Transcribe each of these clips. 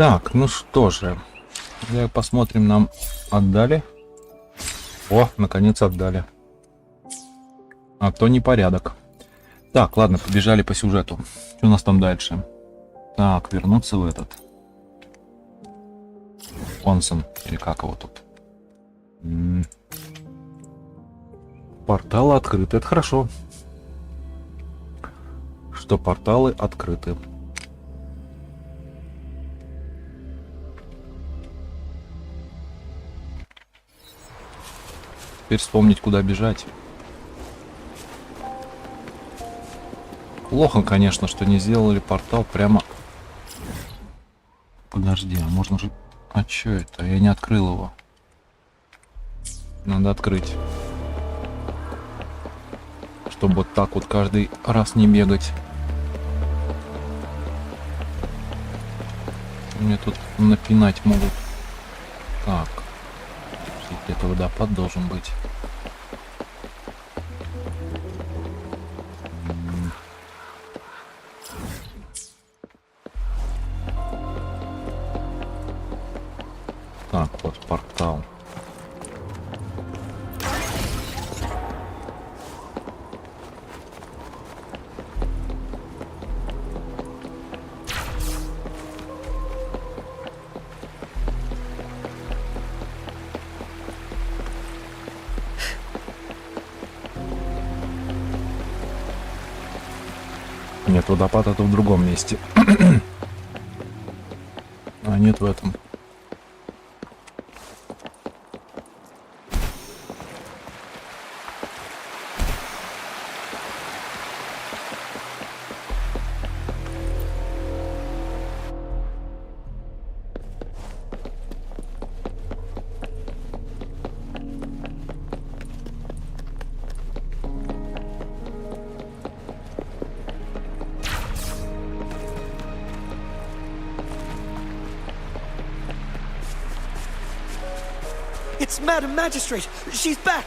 Так, ну что же. Посмотрим, нам отдали. О, наконец отдали. А то непорядок. Так, ладно, побежали по сюжету. Что у нас там дальше? Так, вернуться в этот. Онсен, или как его тут? Порталы открыты, это хорошо. Что порталы открыты. Теперь вспомнить, куда бежать. Плохо, конечно, что не сделали портал прямо... Подожди, а можно же... А чё это? Я не открыл его. Надо открыть. Чтобы вот так вот каждый раз не бегать. Мне тут напинать могут. Так. Где-то водопад должен быть. Так, вот портал. Нет, водопад это в другом месте. А нет в этом. It's Madam Magistrate! She's back!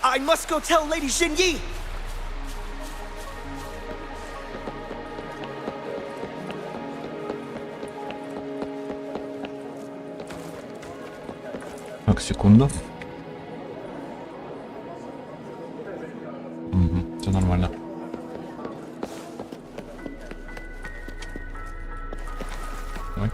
I must go tell Lady Xinyi! Так, секунду. Все нормально. Ой.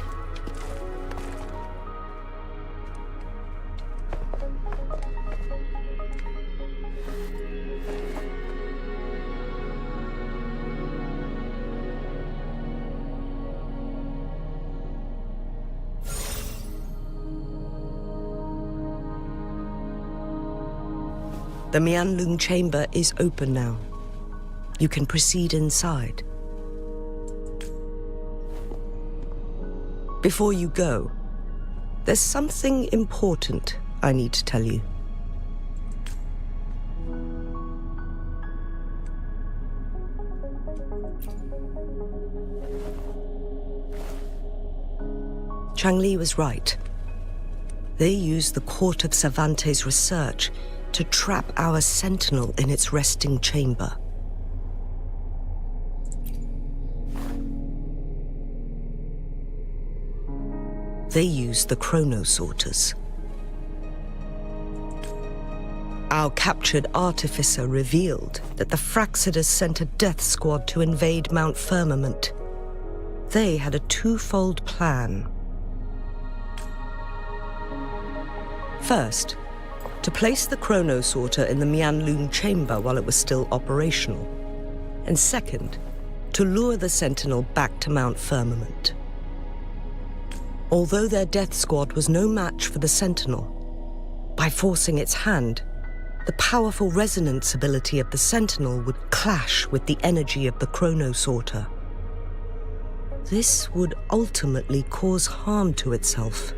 The Mianlung chamber is open now. You can proceed inside. Before you go, there's something important I need to tell you. Changli was right. They used the court of Cervantes' research to trap our sentinel in its resting chamber. They used the chronosorters. Our captured artificer revealed that the Fraxidus sent a death squad to invade Mount Firmament. They had a twofold plan. First, to place the chronosorter in the Mianlung chamber while it was still operational. And second, to lure the Sentinel back to Mount Firmament. Although their death squad was no match for the Sentinel, by forcing its hand, the powerful resonance ability of the Sentinel would clash with the energy of the chronosorter. This would ultimately cause harm to itself.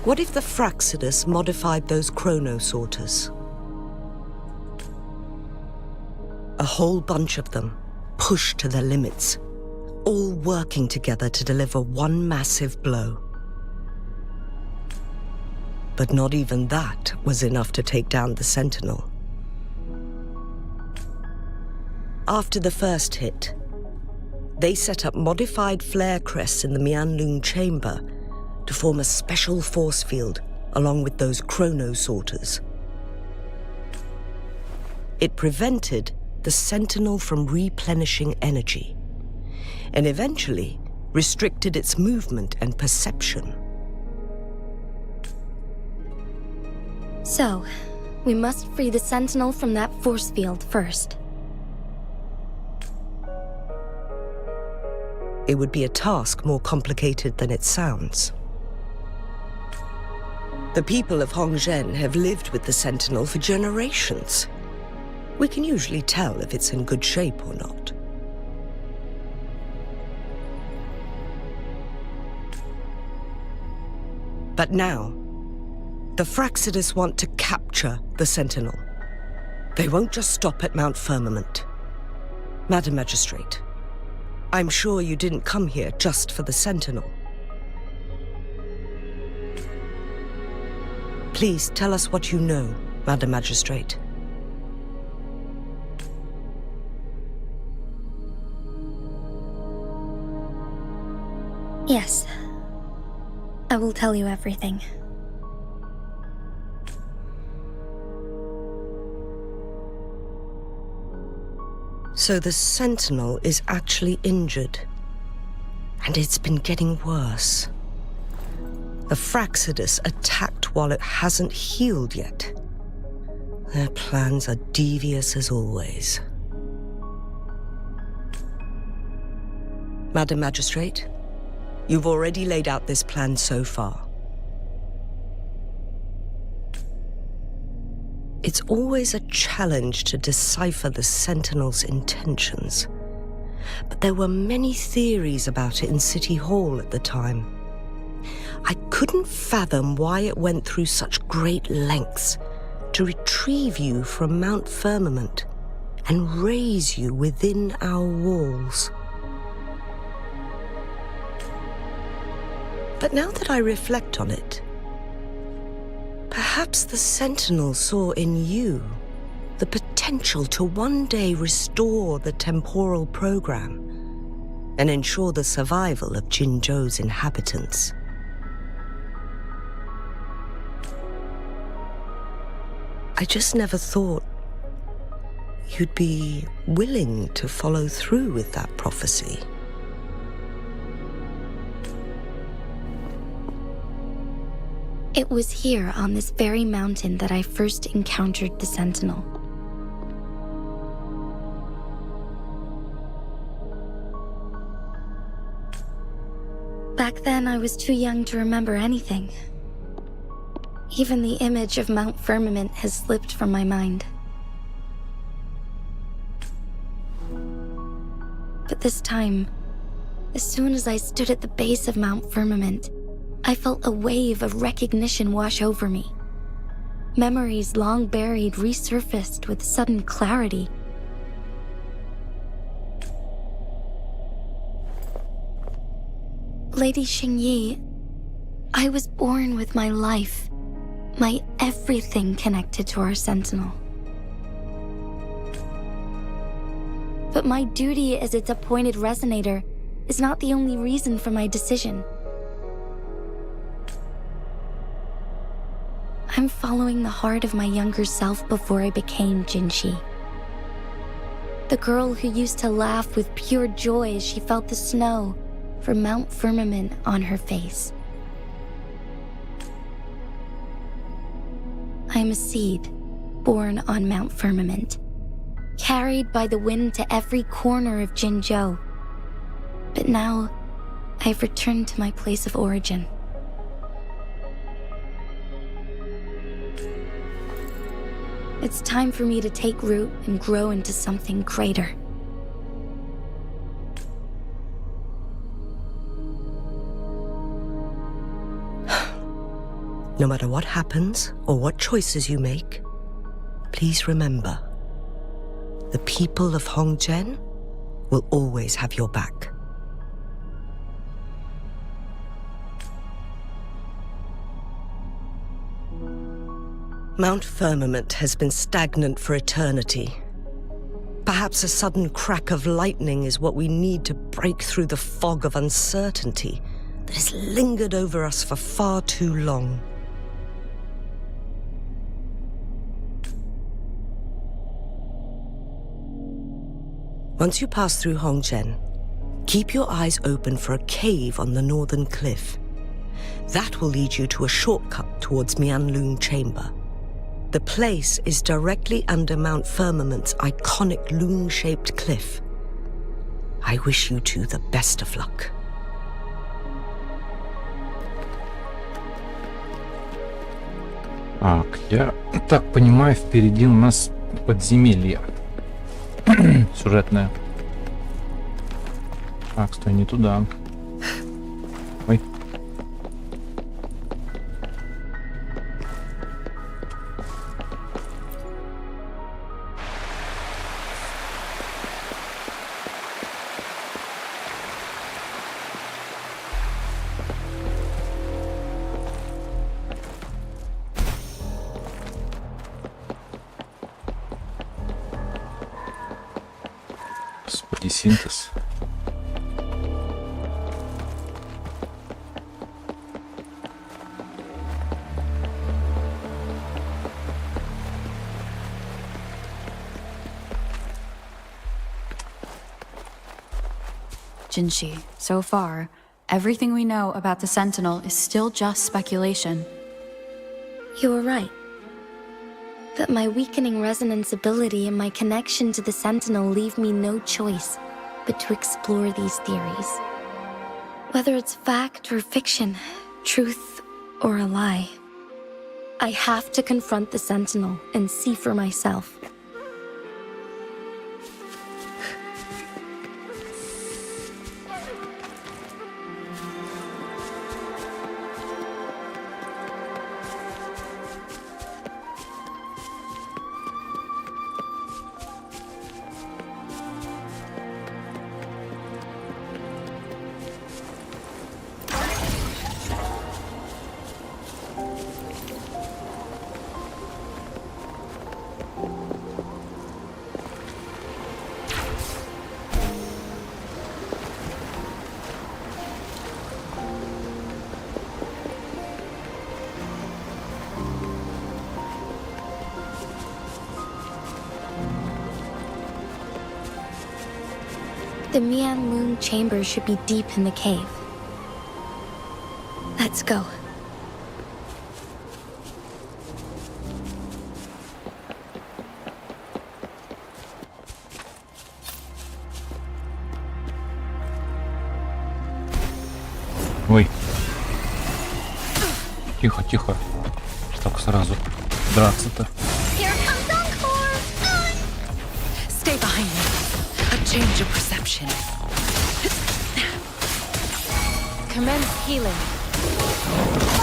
What if the Fraxidus modified those chronosorters? A whole bunch of them, pushed to their limits, all working together to deliver one massive blow. But not even that was enough to take down the Sentinel. After the first hit, they set up modified flare crests in the Mianlun chamber to form a special force field along with those chrono-sorters. It prevented the Sentinel from replenishing energy, and eventually restricted its movement and perception. So, we must free the Sentinel from that force field first. It would be a task more complicated than it sounds. The people of Hongzhen have lived with the Sentinel for generations. We can usually tell if it's in good shape or not. But now, the Fraxidus want to capture the Sentinel. They won't just stop at Mount Firmament. Madam Magistrate, I'm sure you didn't come here just for the Sentinel. Please tell us what you know, Madam Magistrate. Yes. I will tell you everything. So the Sentinel is actually injured. And it's been getting worse. The Fraxidus attacked while it hasn't healed yet. Their plans are devious as always. Madam Magistrate, you've already laid out this plan so far. It's always a challenge to decipher the Sentinel's intentions. But there were many theories about it in City Hall at the time. I couldn't fathom why it went through such great lengths to retrieve you from Mount Firmament and raise you within our walls. But now that I reflect on it, perhaps the Sentinel saw in you the potential to one day restore the temporal program and ensure the survival of Jinzhou's inhabitants. I just never thought you'd be willing to follow through with that prophecy. It was here on this very mountain that I first encountered the Sentinel. Back then, I was too young to remember anything. Even the image of Mount Firmament has slipped from my mind. But this time, as soon as I stood at the base of Mount Firmament, I felt a wave of recognition wash over me. Memories long buried resurfaced with sudden clarity. Lady Xingyi, I was born with my life, my everything connected to our Sentinel. But my duty as its appointed resonator is not the only reason for my decision. I'm following the heart of my younger self before I became Jinxi. The girl who used to laugh with pure joy as she felt the snow from Mount Firmament on her face. I am a seed born on Mount Firmament, carried by the wind to every corner of Jinzhou. But now, I've returned to my place of origin. It's time for me to take root and grow into something greater. No matter what happens or what choices you make, please remember, the people of Hongzhen will always have your back. Mount Firmament has been stagnant for eternity. Perhaps a sudden crack of lightning is what we need to break through the fog of uncertainty that has lingered over us for far too long. Once you pass through Hongzhen, keep your eyes open for a cave on the northern cliff. That will lead you to a shortcut towards Mianlun Chamber. The place is directly under Mount Firmament's iconic loon-shaped cliff. I wish you two the best of luck. Так, я так понимаю, впереди у нас подземелье сюжетное. Так, стой, не туда. Ой. Господи, синтез. Jinshi, so far, everything we know about the Sentinel is still just speculation. You were right. But my weakening resonance ability and my connection to the Sentinel leave me no choice but to explore these theories. Whether it's fact or fiction, truth or a lie, I have to confront the Sentinel and see for myself. The Mianlun chamber should be deep in the cave. Let's go. Ой. Тихо, тихо. Так сразу драться-то. Stay behind me. A change of perception. Commence healing.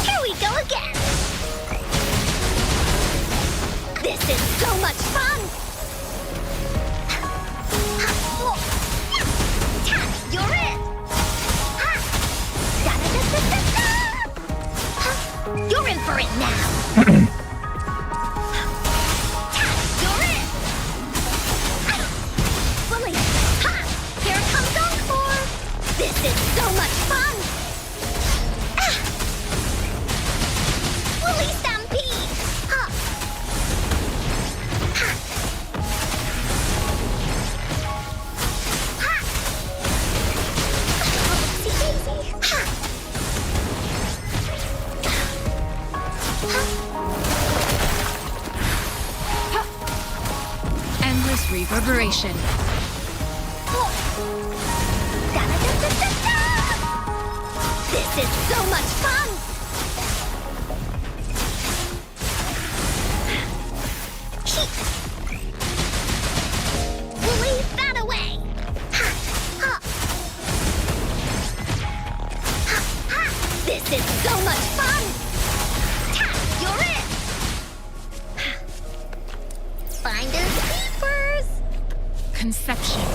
Here we go again! This is so much fun! You're it! You're in for it now! You're it! Fully! Here comes Encore! This is so much fun! Fully Stampede! Endless reverberation. This is so much fun! We'll leave that away! This is so much fun! You're it! Finders keepers! Conception.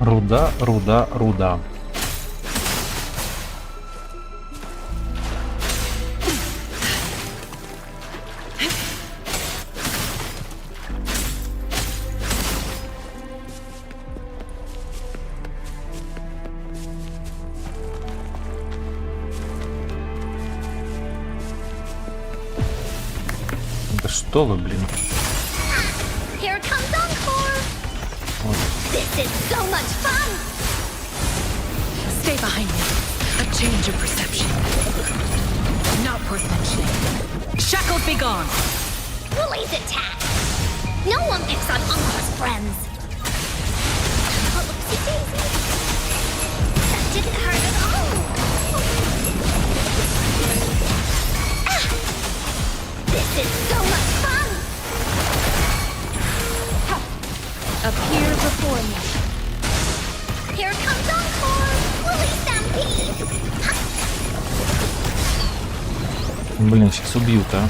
Руда, руда, руда. Да что вы, блин. Here comes Encore! Вот. This is so much fun! Stay behind me. A change of perception. Not worth mentioning. Shackles be gone. Woolly's attack! No one picks on Uncle's friends! Oh, oopsie daisy! That didn't hurt at all! Ah! This is so much fun! Appear before me. Here comes Encore! Woolly stampede! Ha! Блин, сейчас убьют, а.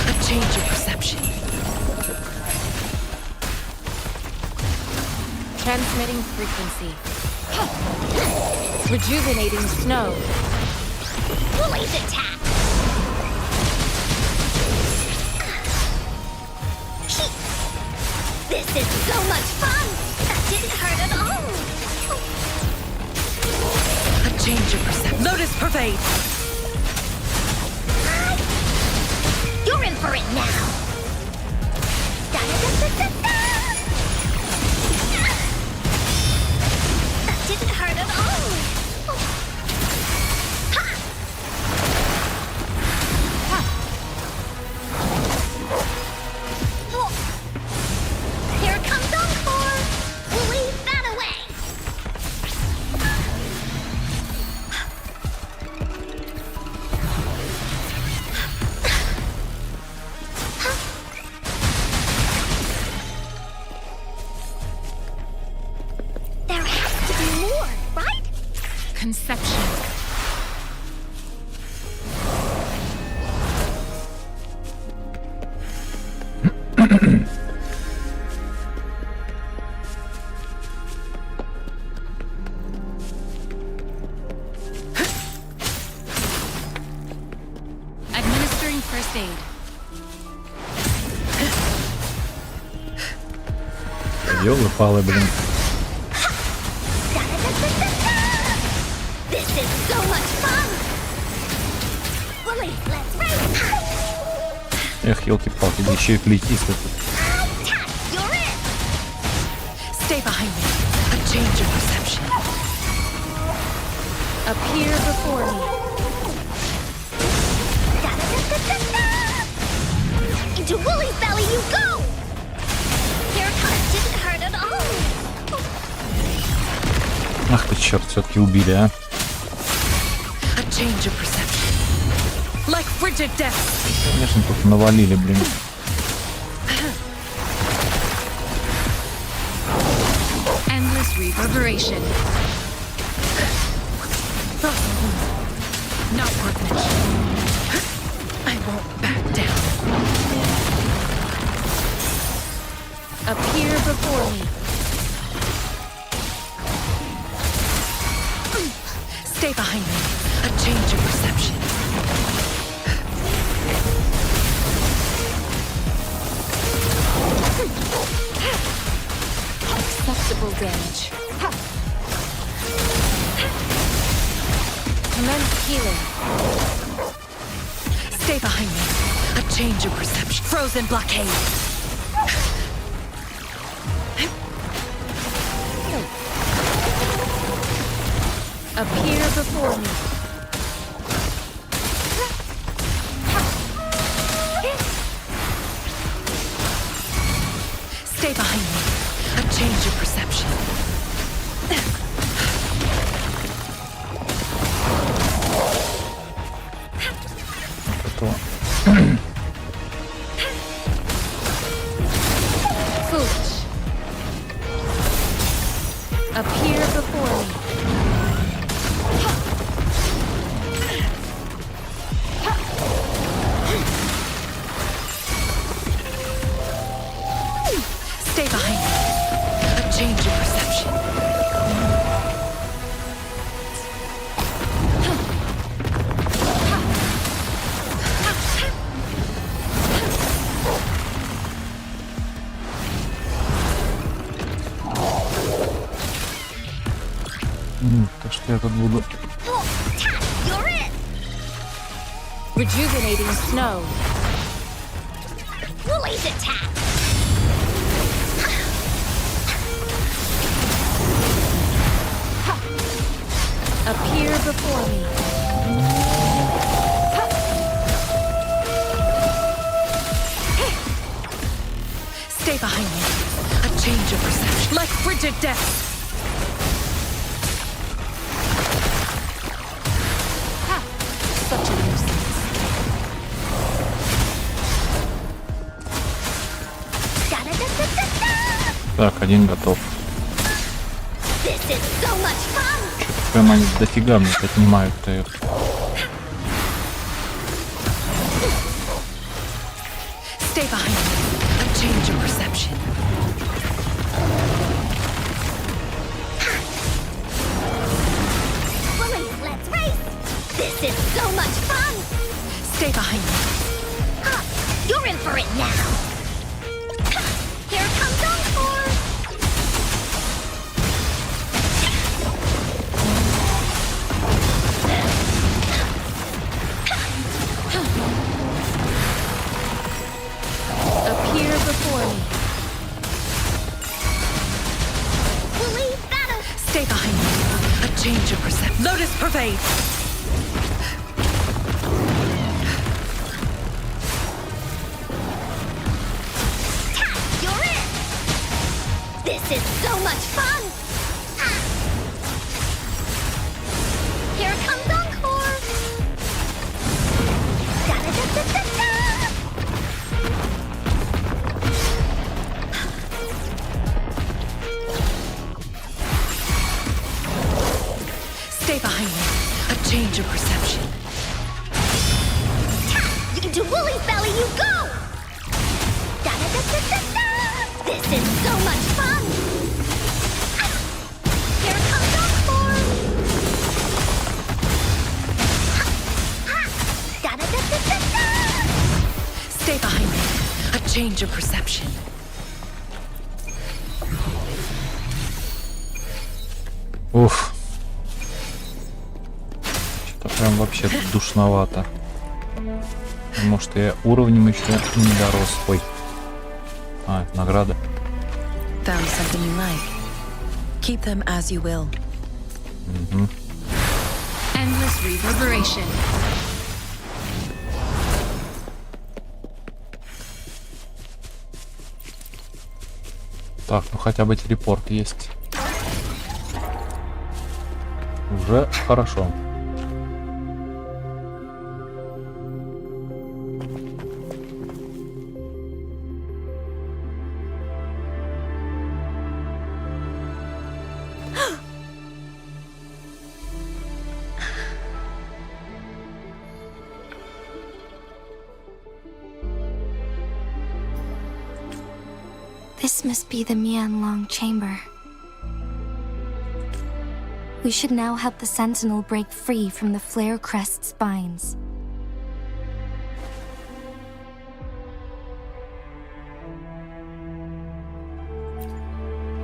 A change of perception. Transmitting frequency. Rejuvenating snow. Woolly's attack! This is so much fun! That didn't hurt at all! A change of perception. Lotus pervade. You're in for it now! Da-da-da-da-da-da! That didn't hurt at all! Ha! Oh. Here comes Encore! We'll leave that away! There has to be more, right? Conception. Administering first aid. Ёлы-палы, блин. Da-da-da-da-da-da! This is so much fun! Willie, let's race! Эх, елки-палки, да еще и флейтист этот. Tap, you're in! Stay behind me. A change of perception. Appear before me. Da-da-da-da-da-da! Into Willie's belly you go! Here comes didn't hurt at all! Ах ты, черт, все-таки убили, а. A change of perception. Like frigid death. Конечно, тут навалили, блин. Endless reverberation. Not worth mentioning. I won't back down. Appear before me. Stay behind me. A change of perception. Acceptable damage. Commence healing. Stay behind me. A change of perception. Frozen blockade. Appear before me. Stay behind me. A change of perception. Готово. Foolish. Appear before me. То, что я тут буду. You're it! Rejuvenating snow. Woolly's attack! Appear before me. Stay behind me. A change of perception. Like frigid death. Such a nuisance. Da-da-da-da-da-da! Так, один готов. This is so much fun! Что-то прям они дофига мне отнимают-то их. Stay behind me. A change of perception. Woolly, let's race! This is so much fun! Stay behind me. Huh, you're in for it now! Here comes Encore! Appear before me. Woolly, battle! Stay behind me. A change of perception. Lotus pervade. You're it! This is so much fun! Here comes Encore! Da-da-da-da-da-da! Stay behind me. A change of perception. Into Woolly's belly you go! Da-da-da-da-da-da! This is so much fun! Here comes Encore! Da-da-da-da-da-da! Stay behind me. A change of perception. Уф. Что-то прям вообще душновато. Может, я уровнем еще не дорос. Ой. А, награда. Found something you like. Keep them as you will. Endless reverberation. Так, ну хотя бы телепорт есть. Уже хорошо. This must be the Mianlong chamber. We should now help the Sentinel break free from the Flare Crest spines.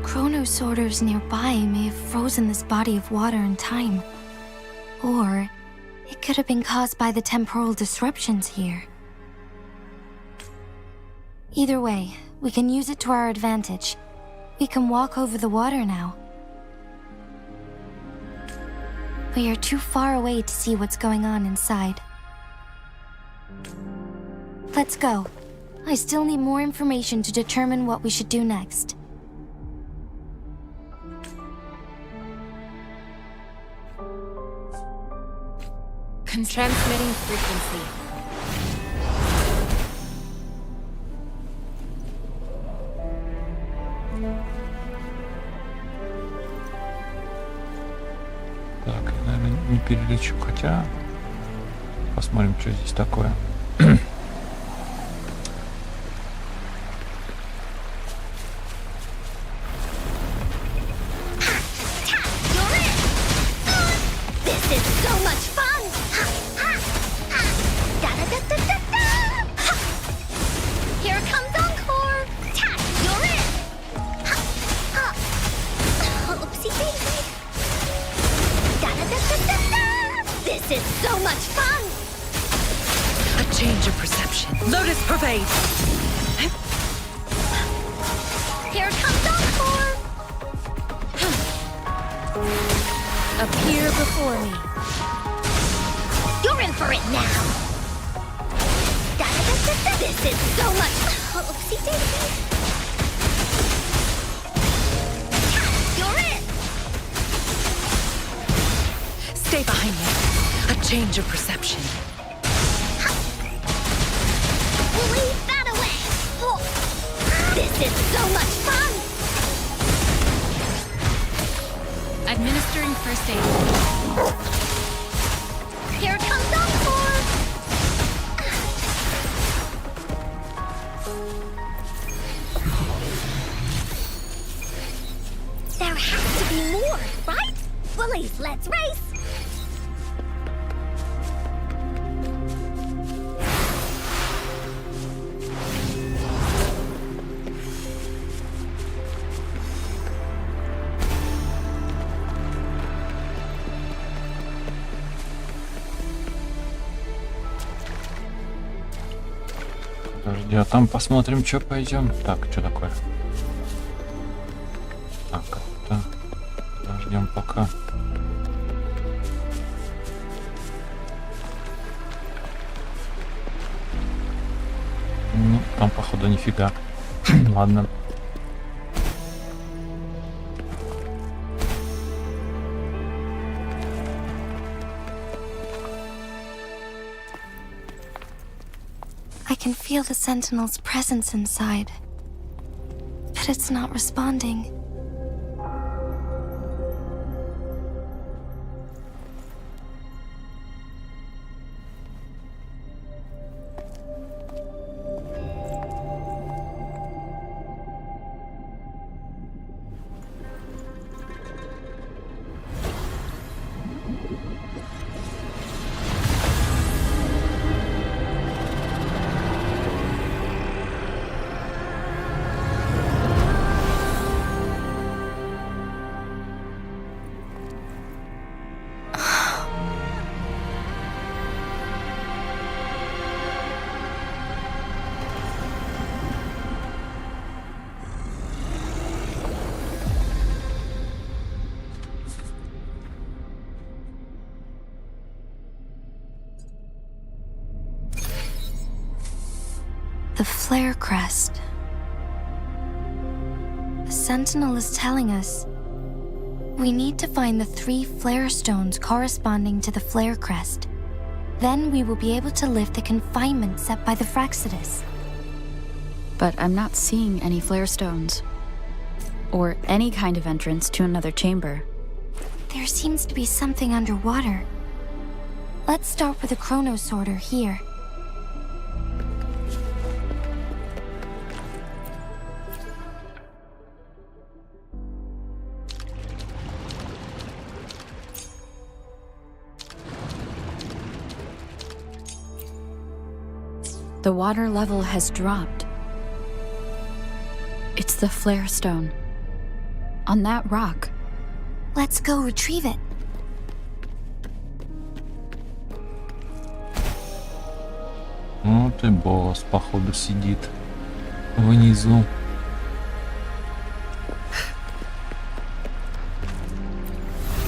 Chronosorters nearby may have frozen this body of water in time. Or it could have been caused by the temporal disruptions here. Either way, we can use it to our advantage. We can walk over the water now. We are too far away to see what's going on inside. Let's go. I still need more information to determine what we should do next. Transmitting frequency. Так, наверное, не перелечу, хотя посмотрим, что здесь такое. This is so much fun! A change of perception. Lotus pervade! Here comes Encore! Appear before me. You're in for it now! This is so much... Oopsie daisy! You're in! Stay behind me. A change of perception. Leave that away! Oh, this is so much fun! Administering first aid. Here comes Encore! There has to be more, right? Bullies, let's race! Подожди, а там посмотрим, что пойдем. Так, что такое? Так, это... Подождем пока. Ну, там, походу, нифига. Ладно. I can feel the Sentinel's presence inside, but it's not responding. The flare crest. The Sentinel is telling us we need to find the 3 flare stones corresponding to the flare crest. Then we will be able to lift the confinement set by the Fraxidus. But I'm not seeing any flare stones. Or any kind of entrance to another chamber. There seems to be something underwater. Let's start with the chrono sorter here. The water level has dropped. It's the flare stone. On that rock. Let's go retrieve it. Вот и босс, походу, сидит внизу.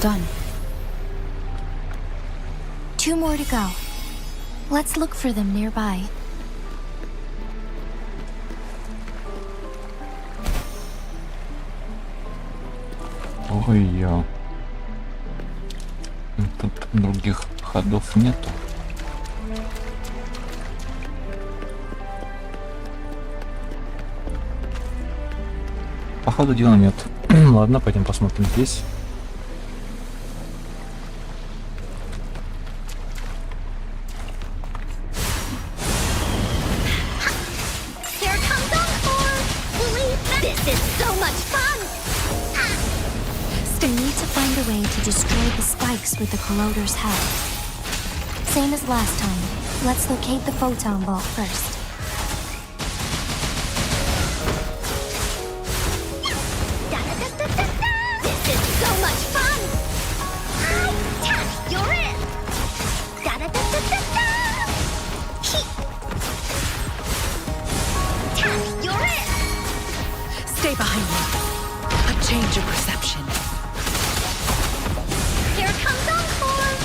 Done. 2 more to go. Let's look for them nearby. Ой-ё. Тут других ходов нету. Походу дела нет. Ладно, пойдем посмотрим здесь. Here comes Encore! Believe that this is so much fun! We need to find a way to destroy the spikes with the corroder's help. Same as last time. Let's locate the photon vault first. This is so much fun! You're in! perception. Here comes Encore!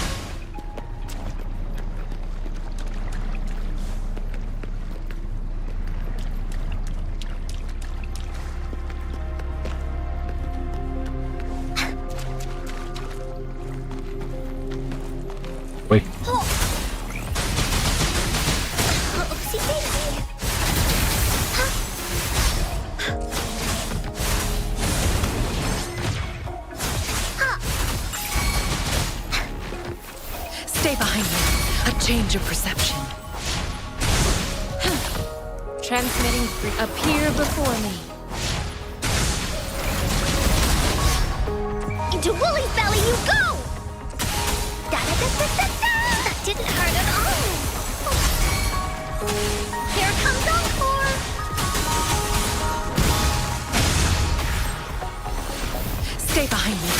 Ой, Oopsie daisy. Stay behind me. A change of perception. Transmitting appear before me. Into Woolly's belly you go! Da-da-da-da-da-da! That didn't hurt at all! Here comes Encore! Stay behind me.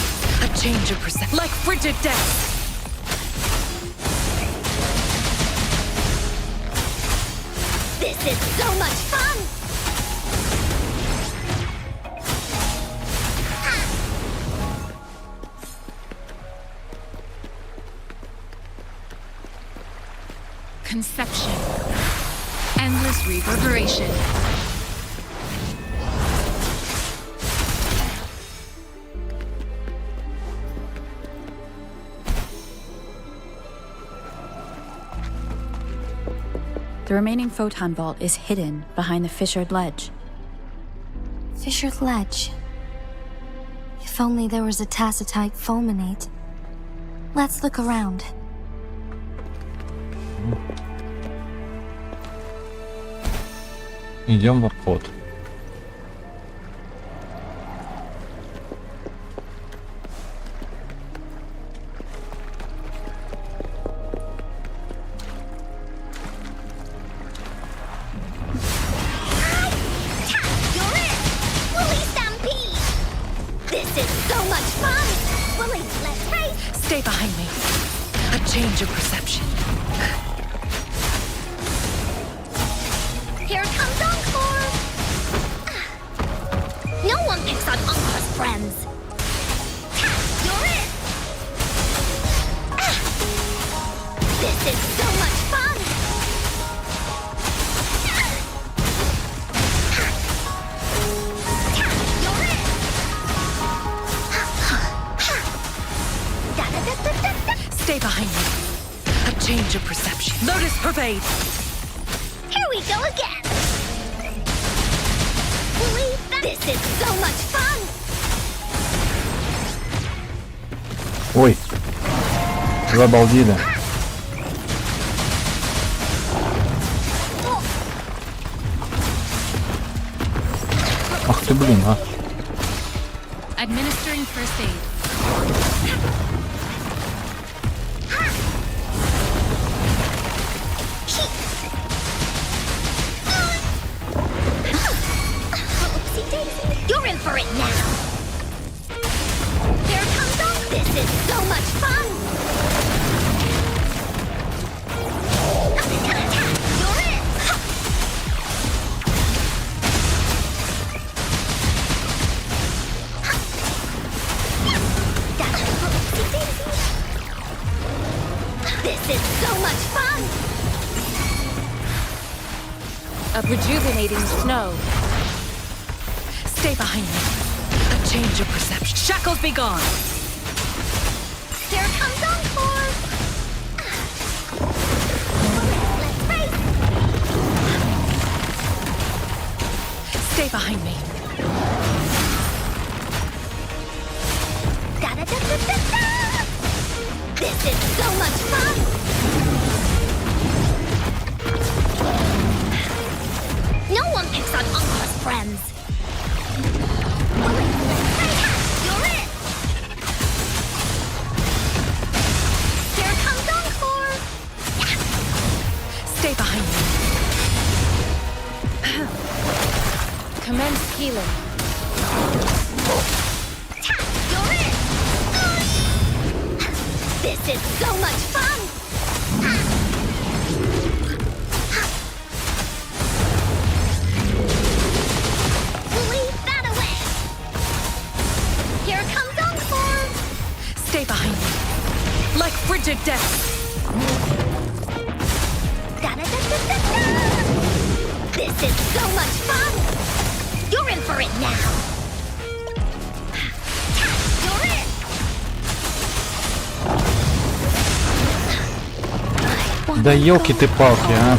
A change of perception. Like frigid death. This is so much fun! Conception. Endless reverberation. The remaining photon vault is hidden behind the fissured ledge. Fissured ledge. If only there was a tacitite fulminate. Let's look around. идем в обход. You're it! Woolly Stampede! This is so much fun! Woolly, let's race! Stay behind me. A change of perception. Here comes Encore! No one picks on Encore's friends! You're it! This is so much fun! You're it! Da-da-da-da-da-da! Stay behind me. A change of perception. Lotus pervade. Here we go again! Believe that this is so much fun! Ой, вы обалдели. Ах ты, блин, а. Administering first aid. Oopsie daisy! You're in for it now! Here comes on! This is so much fun! You're it! Oopsie daisy! This is so much fun! A rejuvenating snow. Stay behind me. A change of perception. Shackles be gone. Here comes Encore! Let's race! Stay behind me. Da-da-da-da-da-da! This is so much fun! No one picks on Encore's friends! You're it! Here comes Encore! Stay behind me. Commence healing. You're it! This is so much fun! We'll leave that away! Stay behind me. Like frigid death. Da-da-da-da-da-da! This is so much fun! You're in for it now! You're in! Да елки ты палки, а.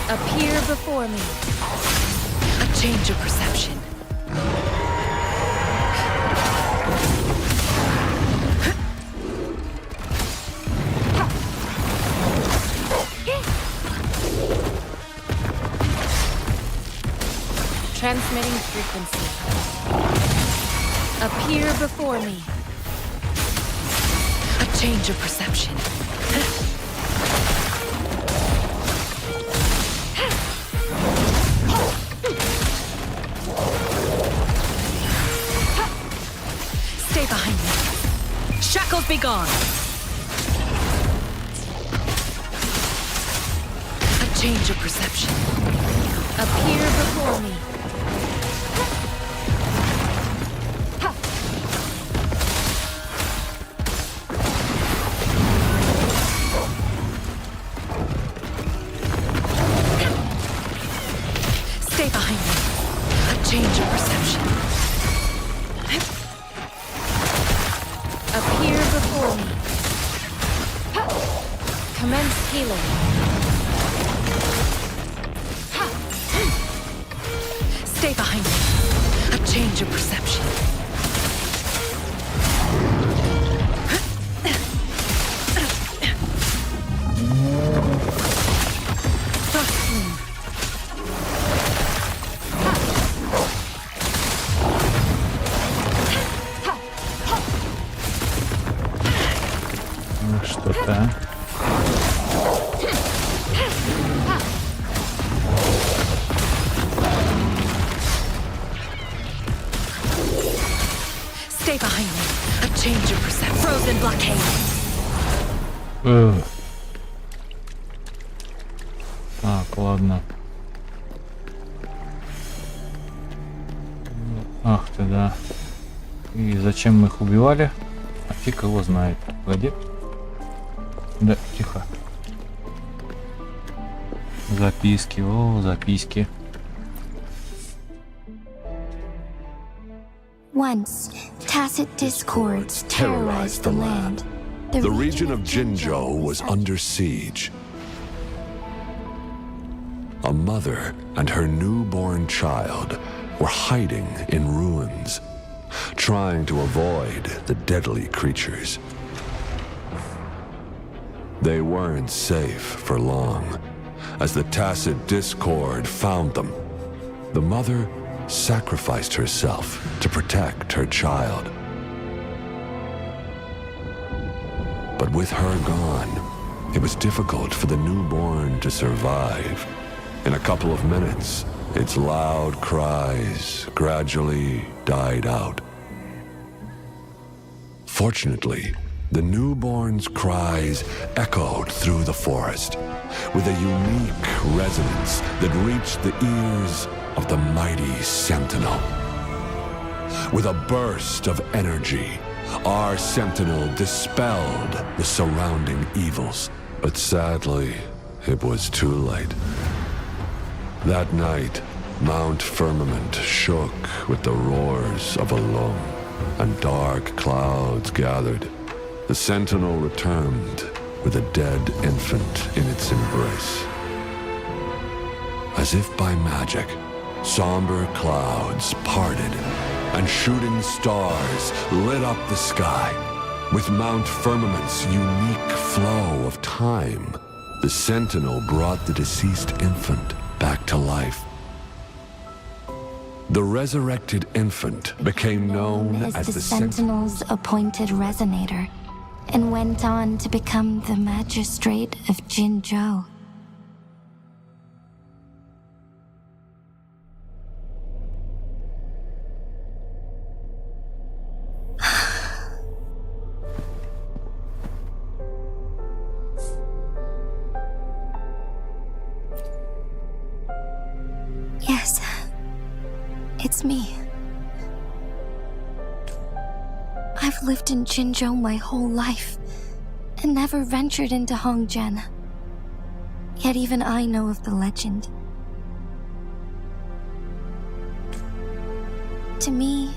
Appear before me. A change of perception. Transmitting frequency. Appear before me. A change of perception. Stay behind me. Shackles be gone. A change of perception. Appear before me. Stay behind me. A change of perception. Appear before me. Commence healing. Stay behind me. A change of perception. Что-то. Stay behind me. A change of perception. Frozen blockade. Так, ладно. Ах ты, да. И зачем мы их убивали? А фиг его знает. Погоди. Да, тихо. Записки, о, записки. Once, tacit discords terrorized the land. The region of Jinzhou was under siege. A mother and her newborn child were hiding in ruins, trying to avoid the deadly creatures. They weren't safe for long, as the tacit discord found them. The mother sacrificed herself to protect her child. But with her gone, it was difficult for the newborn to survive. In a couple of minutes, its loud cries gradually died out. Fortunately, the newborn's cries echoed through the forest with a unique resonance that reached the ears of the mighty sentinel. With a burst of energy, our sentinel dispelled the surrounding evils. But sadly, it was too late. That night, Mount Firmament shook with the roars of a loam, and dark clouds gathered. The sentinel returned with a dead infant in its embrace. As if by magic, somber clouds parted, and shooting stars lit up the sky. With Mount Firmament's unique flow of time, the sentinel brought the deceased infant back to life. The resurrected infant became known as the Sentinel's appointed resonator, and went on to become the magistrate of Jinzhou. Yes, it's me. I've lived in Jinzhou my whole life and never ventured into Hongjian. Yet even I know of the legend. To me,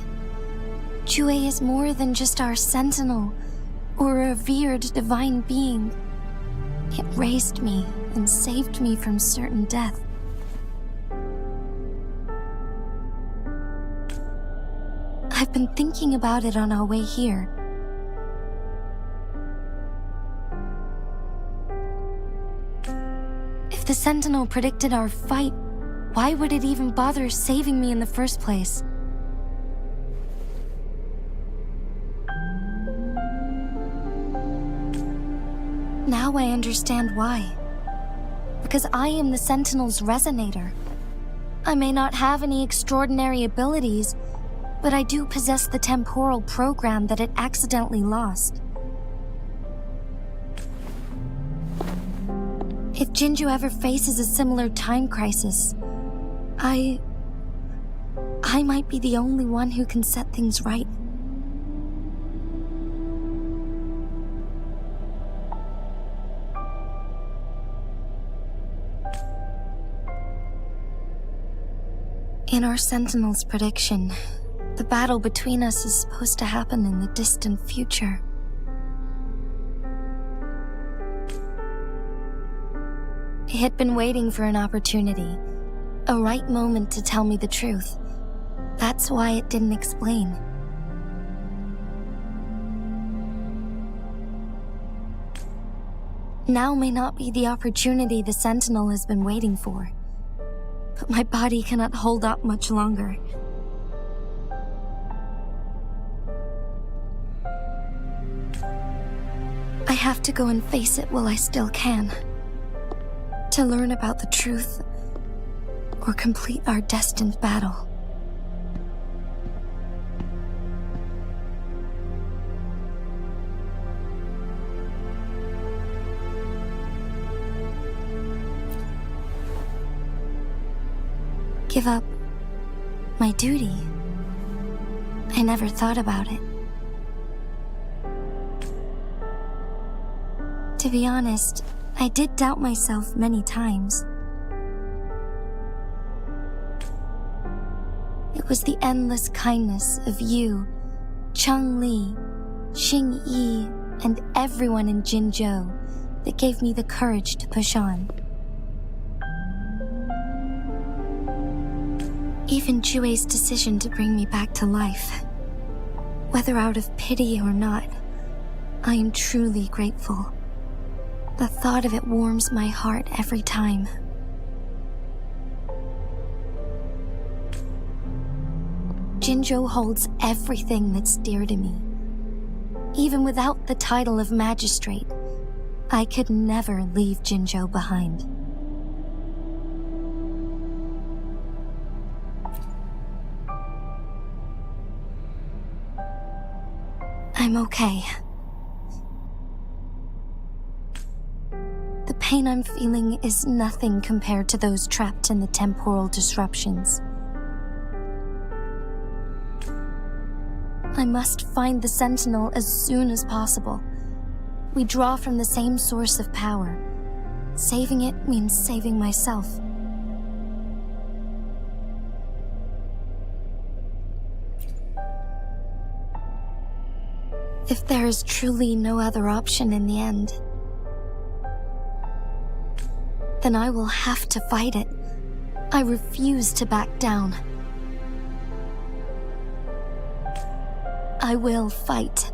Jue is more than just our sentinel or a revered divine being. It raised me and saved me from certain death. I've been thinking about it on our way here. If the sentinel predicted our fight, why would it even bother saving me in the first place? Now I understand why. Because I am the Sentinel's resonator. I may not have any extraordinary abilities, but I do possess the temporal program that it accidentally lost. If Jinzhou ever faces a similar time crisis, I might be the only one who can set things right. In our Sentinel's prediction, the battle between us is supposed to happen in the distant future. It had been waiting for an opportunity, a right moment to tell me the truth. That's why it didn't explain. Now may not be the opportunity the Sentinel has been waiting for. But my body cannot hold up much longer. I have to go and face it while I still can. To learn about the truth, or complete our destined battle. Give up my duty. I never thought about it. To be honest, I did doubt myself many times. It was the endless kindness of you, Cheng Li, Xing Yi, and everyone in Jinzhou that gave me the courage to push on. Even Jue's decision to bring me back to life, whether out of pity or not, I am truly grateful. The thought of it warms my heart every time. Jinzhou holds everything that's dear to me. Even without the title of magistrate, I could never leave Jinzhou behind. I'm okay. The pain I'm feeling is nothing compared to those trapped in the temporal disruptions. I must find the Sentinel as soon as possible. We draw from the same source of power. Saving it means saving myself. If there is truly no other option in the end, then I will have to fight it. I refuse to back down. I will fight.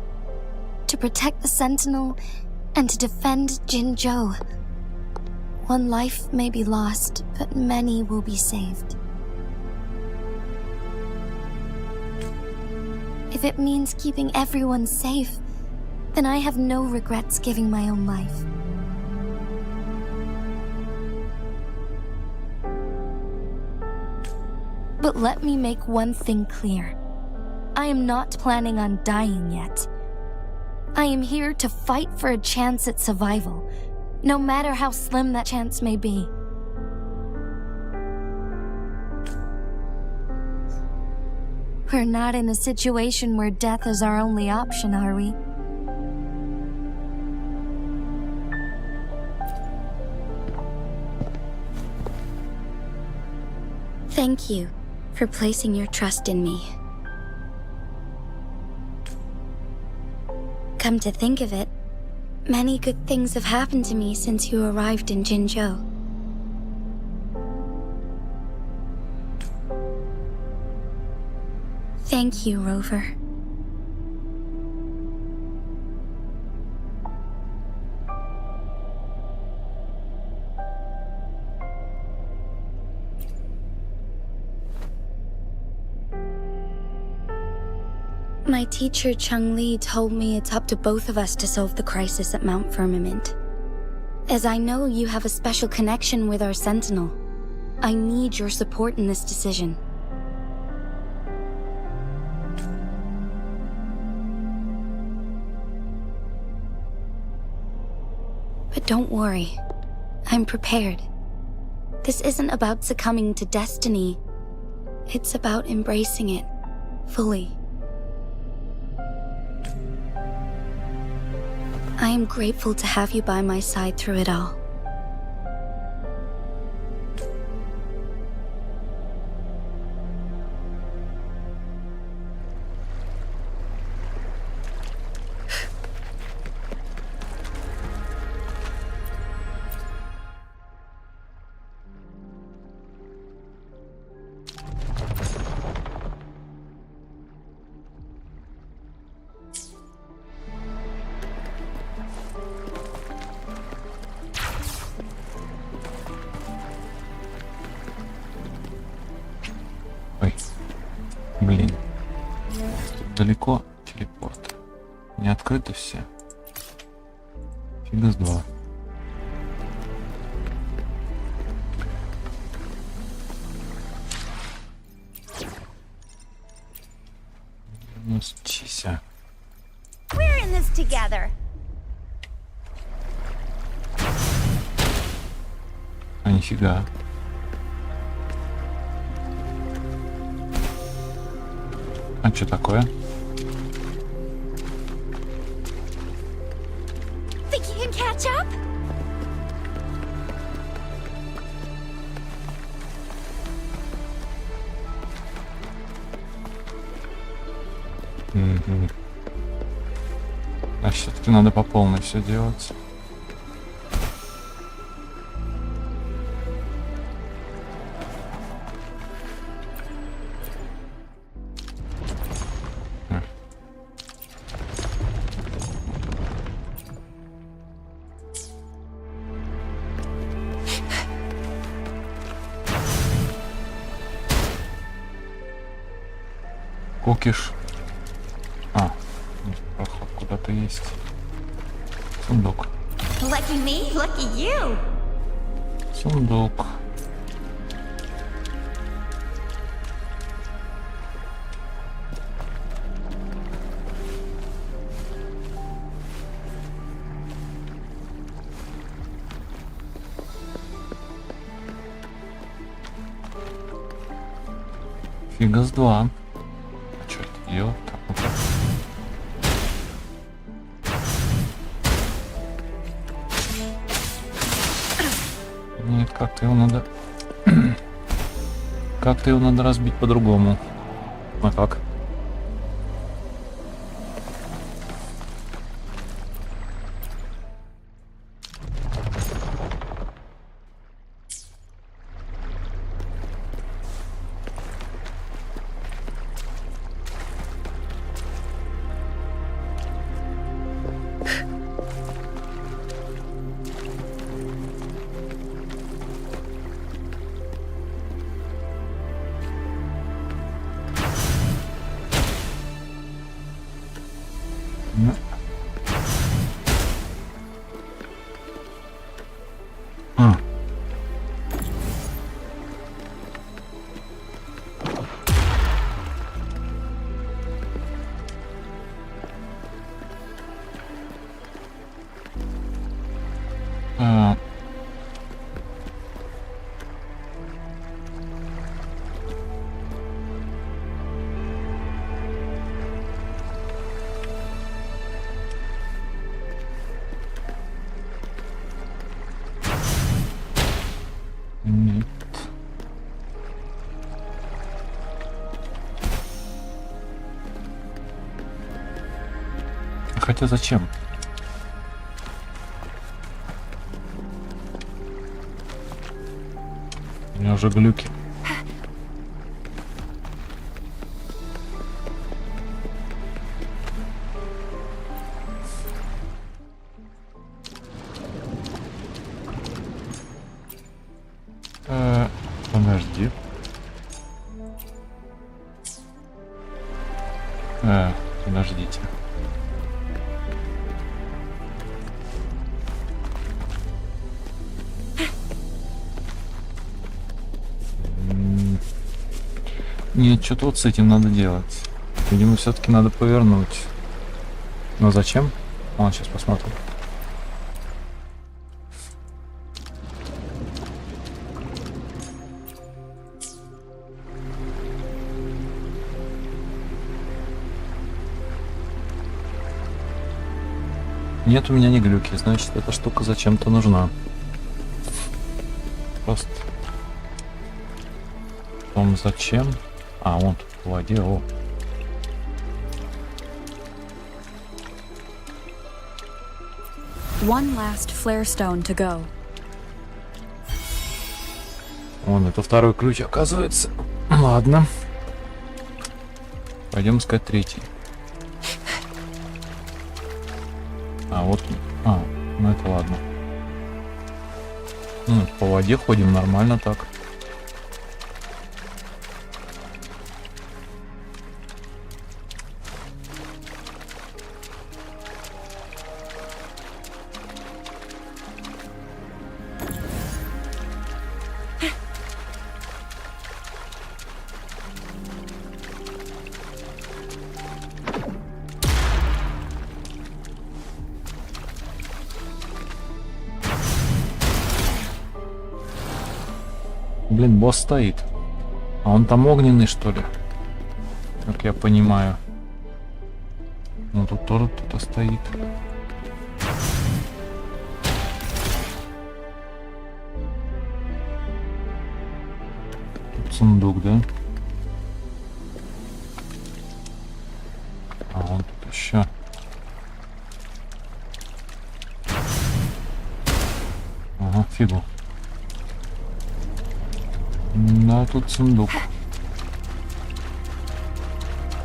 To protect the Sentinel and to defend Jinzhou. One life may be lost, but many will be saved. If it means keeping everyone safe, then I have no regrets giving my own life. But let me make one thing clear. I am not planning on dying yet. I am here to fight for a chance at survival, no matter how slim that chance may be. We're not in a situation where death is our only option, are we? Thank you for placing your trust in me. Come to think of it, many good things have happened to me since you arrived in Jinzhou. Thank you, Rover. My teacher Chung Li told me it's up to both of us to solve the crisis at Mount Firmament. As I know you have a special connection with our Sentinel, I need your support in this decision. But don't worry, I'm prepared. This isn't about succumbing to destiny. It's about embracing it fully. I am grateful to have you by my side through it all. Ой, блин. Тут далеко телепорт. Не открыты все. Фига с два. Ну, стися. We're in this together. А нифига. А что такое? Think you can catch up? Угу. А все-таки надо по полной все делать. Кукиш. А, проход куда-то есть. Сундук. Lucky me, lucky you. Сундук. Фига с два. А что это делать? Так, ну-ка. Нет, как-то его надо... как-то его надо разбить по-другому. А как? Хотя зачем? У меня уже глюки. Подожди. Подождите. Нет, что-то вот с этим надо делать. Видимо, все-таки надо повернуть. Но зачем? Ладно, сейчас посмотрим. Нет, у меня не глюки, значит, эта штука зачем-то нужна. Просто. Потом зачем? А, он тут в воде, о. One last flare stone to go. Вон, это второй ключ, оказывается. Ладно. Пойдем искать третий. А, вот. А, ну это ладно. Ну, по воде ходим нормально так. Блин, босс стоит. А он там огненный, что ли? Как я понимаю. Ну тут тоже кто-то стоит. Тут сундук, да? А он тут еще. Ага, фигу. Да, тут сундук.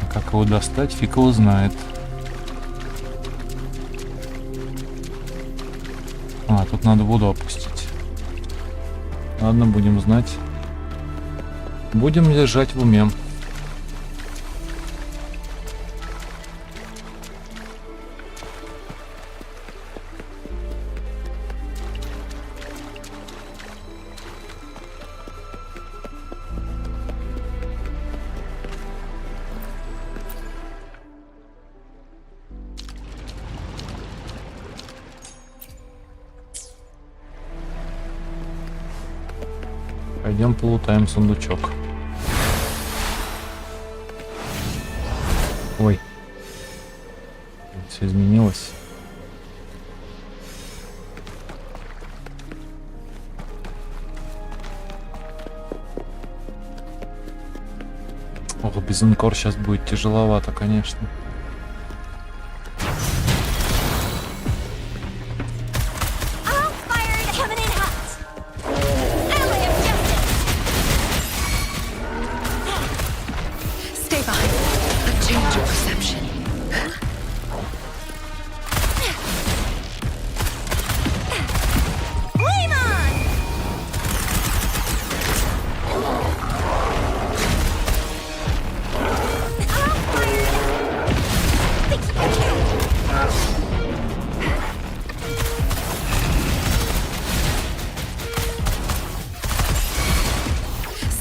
А как его достать, фиг его знает. А, тут надо воду опустить. Ладно, будем знать. Будем держать в уме. Пойдем полутаем сундучок. Ой. Все изменилось. Ох, без инкор сейчас будет тяжеловато, конечно.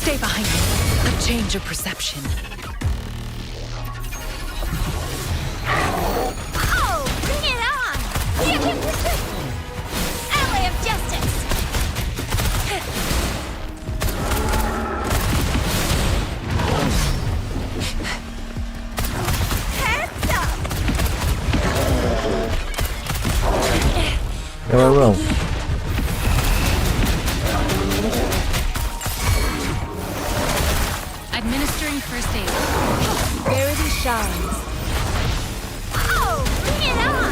Stay behind me. A change of perception. Oh, bring it on! You can resist! Ally of justice! Heads up! Well. Administering first aid. Rarity shines. Oh, bring it on!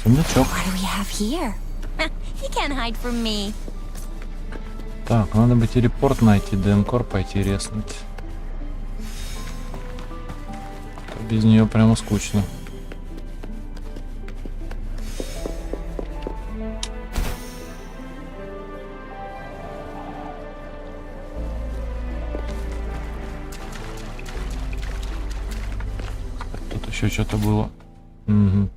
Сундучок. What do we have here? You can't hide from me. Так, надо бы телепорт найти, ДНК пойти резнуть. Без нее прямо скучно. Тут еще что-то было. Угу.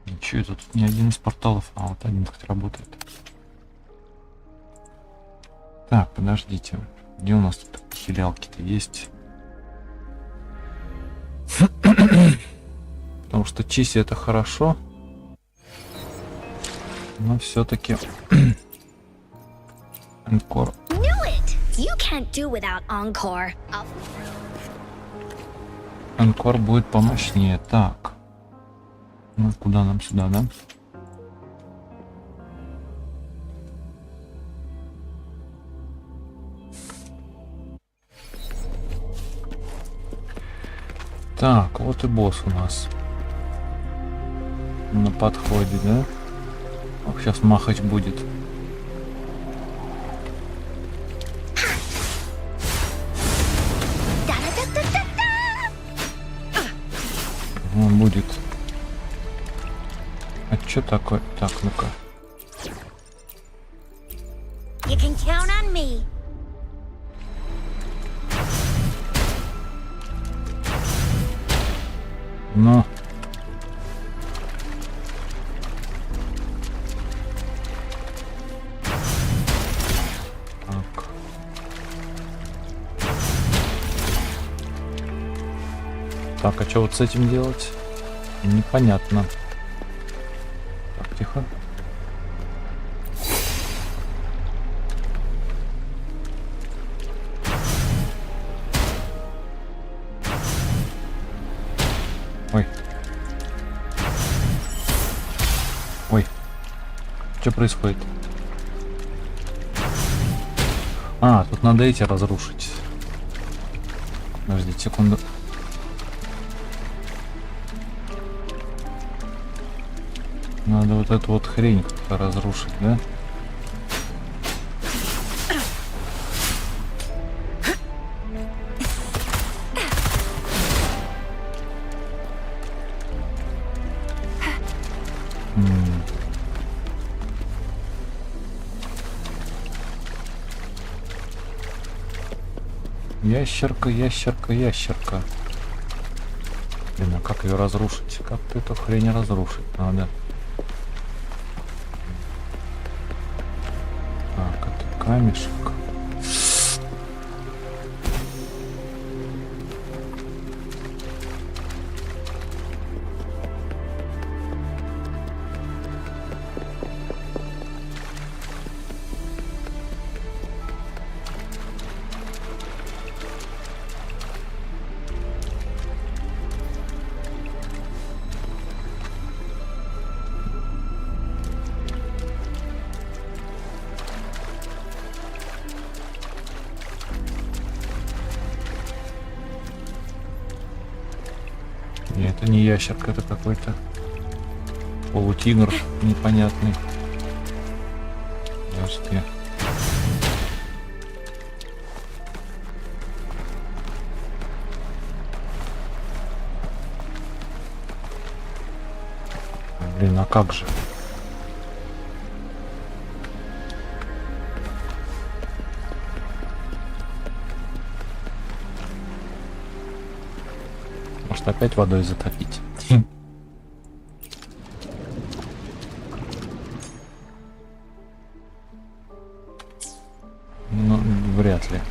Ничего, тут не один из порталов, а вот один хоть работает. Так, подождите. Где у нас тут хилялки-то есть? Потому что чиси это хорошо. Но все-таки Encore. Knew it! You can't do without Encore. Encore будет помощнее. Так. Ну, куда нам сюда, да? Так, вот и босс у нас. На подходе, да? Ох, сейчас махать будет. Он будет. А что такое? Так, ну-ка. You can count on me. Ну. Так. Так, а что вот с этим делать? Непонятно. Так, тихо. Ой. Ой. Что происходит? А, тут надо эти разрушить. Подождите секунду. Надо вот эту вот хрень как-то разрушить, да? Ящерка, ящерка, ящерка. Блин, а как ее разрушить? Как-то эту хрень разрушить надо. Так, это камешек. Нет, это не ящерка, это какой-то полутигр непонятный. Подожди. Блин, а как же? Может, опять водой затопить? Ну, вряд ли.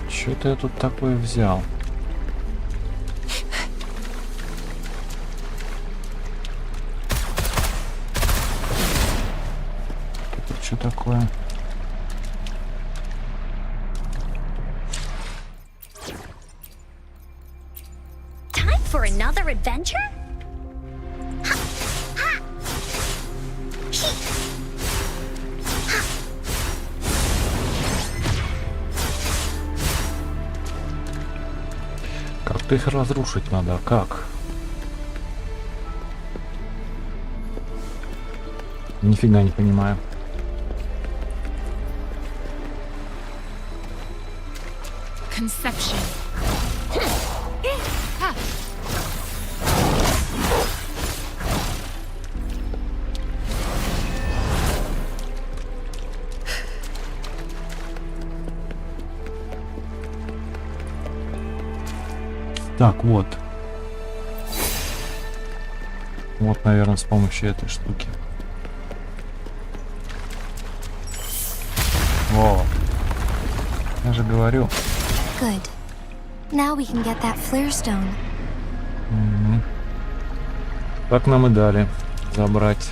Что-то я тут такое взял. Это что такое? Time for another adventure? Как-то их разрушить надо, а как? Нифига не понимаю. Conception. Так, вот. Вот, наверное, с помощью этой штуки. Во. Я же говорю. Good. Now we can get that flare stone. Так нам и дали забрать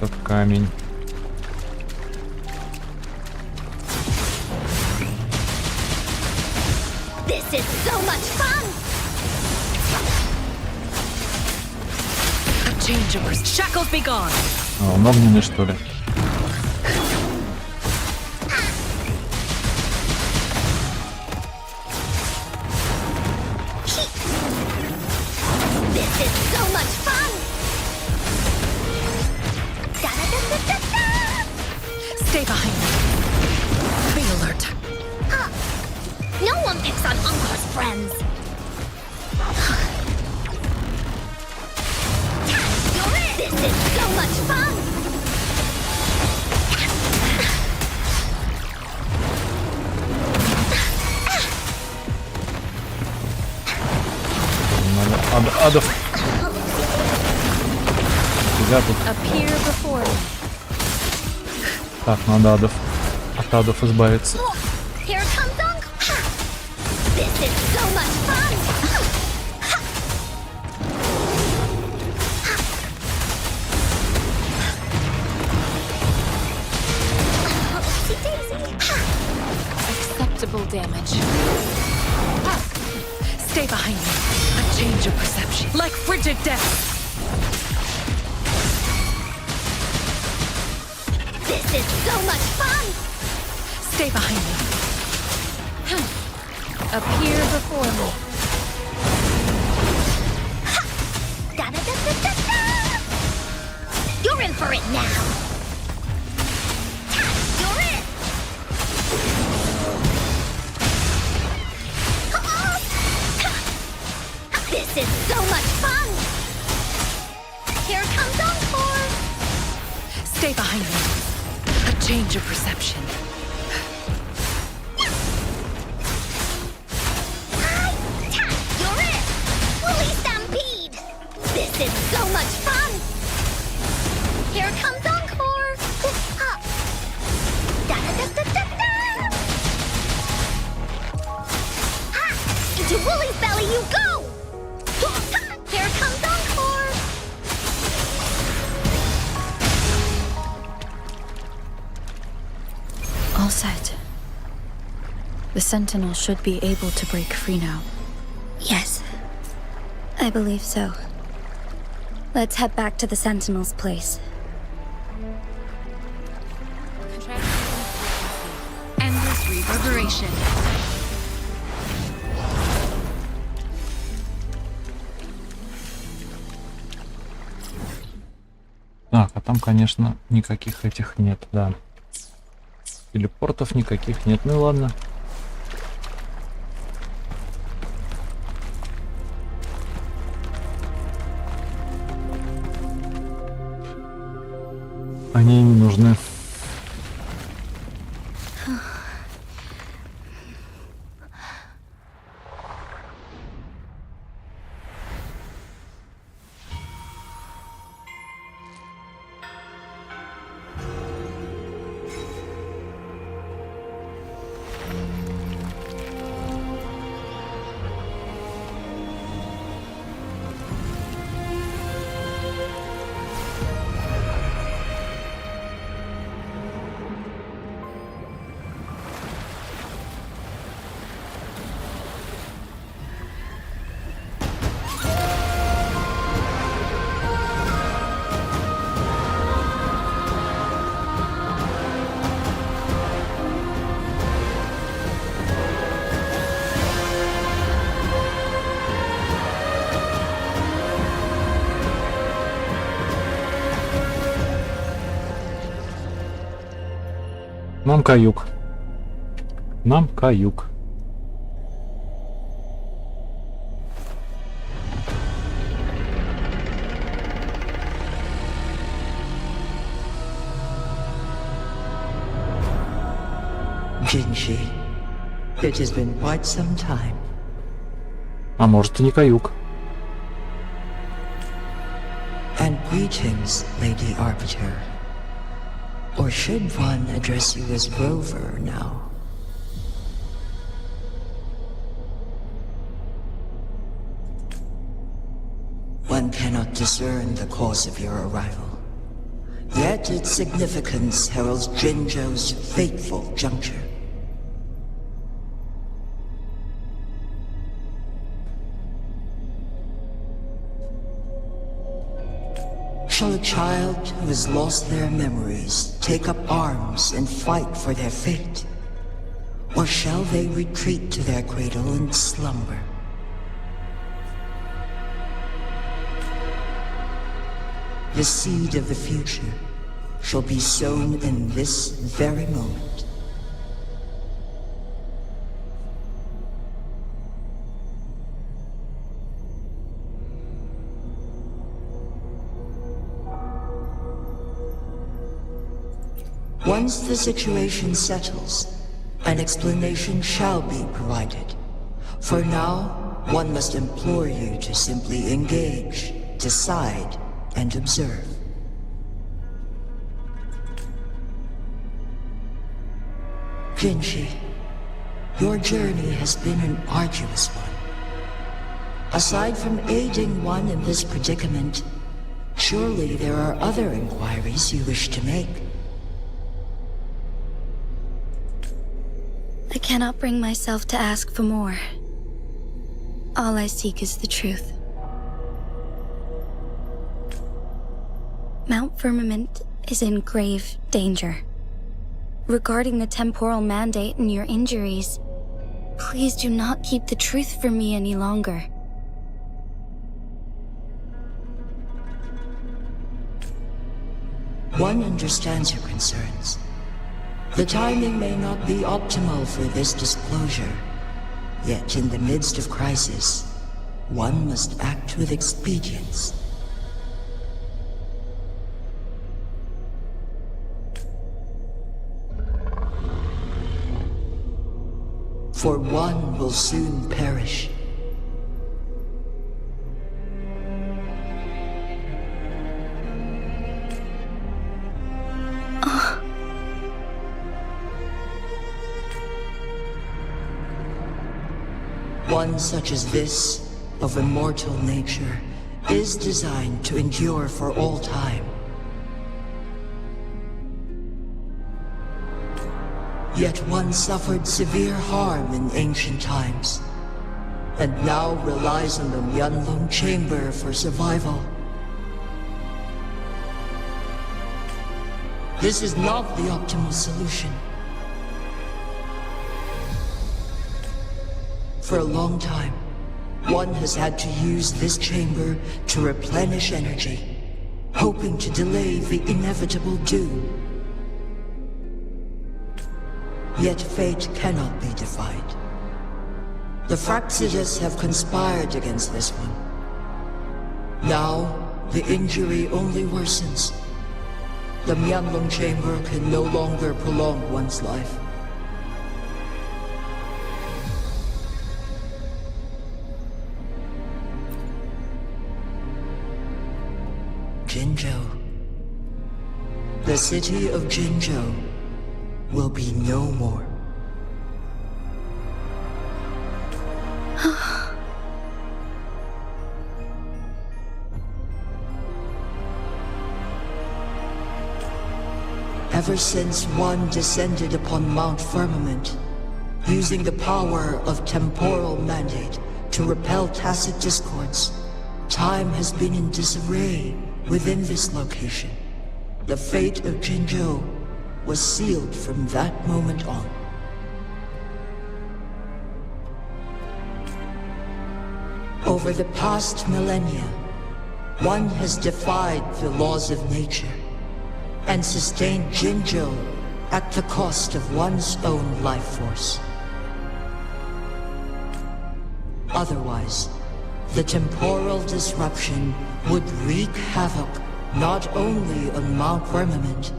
этот камень. This is so much fun! A change of shackles be gone. А, он огненный, что ли? This is so much fun! Da-da-da-da-da-da! Stay behind me. Be alert. No one picks on Uncle's friends. You're it! This is so much fun! Надо адов. Фига тут. Appear before me. Так, надо адов. От адов избавиться. Look! Here comes Uncle! This is so much fun! Oopsie-daisy! Acceptable damage. Stay behind me. A change of perception. Like frigid death. This is so much fun! Stay behind me. Appear before me. Da-da-da-da-da-da! You're in for it now! You're it! This is so much fun! Here comes Encore! Stay behind me. A change of perception. You're it! Woolly Stampede! This is so much fun! Here comes Encore! Da-da-da-da-da-da! Into Woolly's belly you go! Here comes Encore! All set. The Sentinel should be able to break free now. Yes, I believe so. Let's head back to the Sentinel's place. Endless reverberation. Так, а там, конечно, никаких этих нет, да. Телепортов никаких нет. Ну и ладно. Они не нужны. Нам каюк. Нам каюк. Jinji, it has been quite some time. А может и не каюк. And greetings, Lady Arbiter. Or should one address you as Rover now? One cannot discern the cause of your arrival. Yet its significance heralds Jinzhou's fateful juncture. Shall a child who has lost their memories take up arms and fight for their fate? Or shall they retreat to their cradle and slumber? The seed of the future shall be sown in this very moment. Once the situation settles, an explanation shall be provided. For now, one must implore you to simply engage, decide, and observe. Jinji, your journey has been an arduous one. Aside from aiding one in this predicament, surely there are other inquiries you wish to make. I cannot bring myself to ask for more. All I seek is the truth. Mount Firmament is in grave danger. Regarding the temporal mandate and your injuries, please do not keep the truth from me any longer. One understands your concerns. The timing may not be optimal for this disclosure, yet in the midst of crisis, one must act with expedience. For one will soon perish. One such as this, of immortal nature, is designed to endure for all time. Yet one suffered severe harm in ancient times, and now relies on the Yanlong Chamber for survival. This is not the optimal solution. For a long time, one has had to use this chamber to replenish energy, hoping to delay the inevitable doom. Yet fate cannot be defied. The Fraxidas have conspired against this one. Now, the injury only worsens. The Myanlong chamber can no longer prolong one's life. Jinzhou. The city of Jinzhou will be no more. Ever since one descended upon Mount Firmament, using the power of temporal mandate to repel tacit discords, time has been in disarray within this location. The fate of Jinzhou was sealed from that moment on. Over the past millennia, one has defied the laws of nature and sustained Jinzhou at the cost of one's own life force. Otherwise, the temporal disruption would wreak havoc not only on Mount Firmament,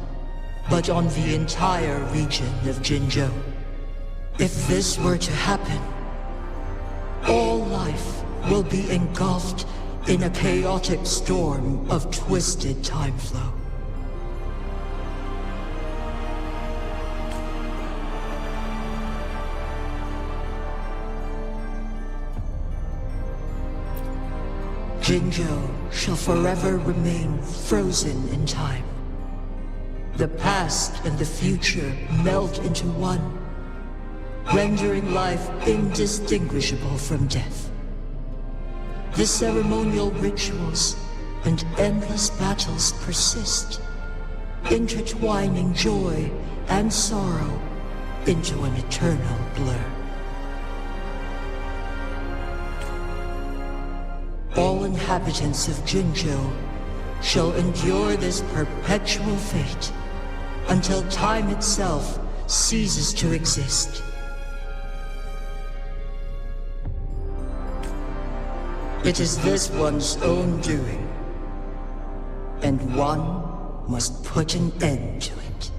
but on the entire region of Jinzhou. If this were to happen, all life will be engulfed in a chaotic storm of twisted time flow. Jinzhou shall forever remain frozen in time. The past and the future melt into one, rendering life indistinguishable from death. The ceremonial rituals and endless battles persist, intertwining joy and sorrow into an eternal blur. All inhabitants of Jinzhou shall endure this perpetual fate until time itself ceases to exist. It is this one's own doing, and one must put an end to it.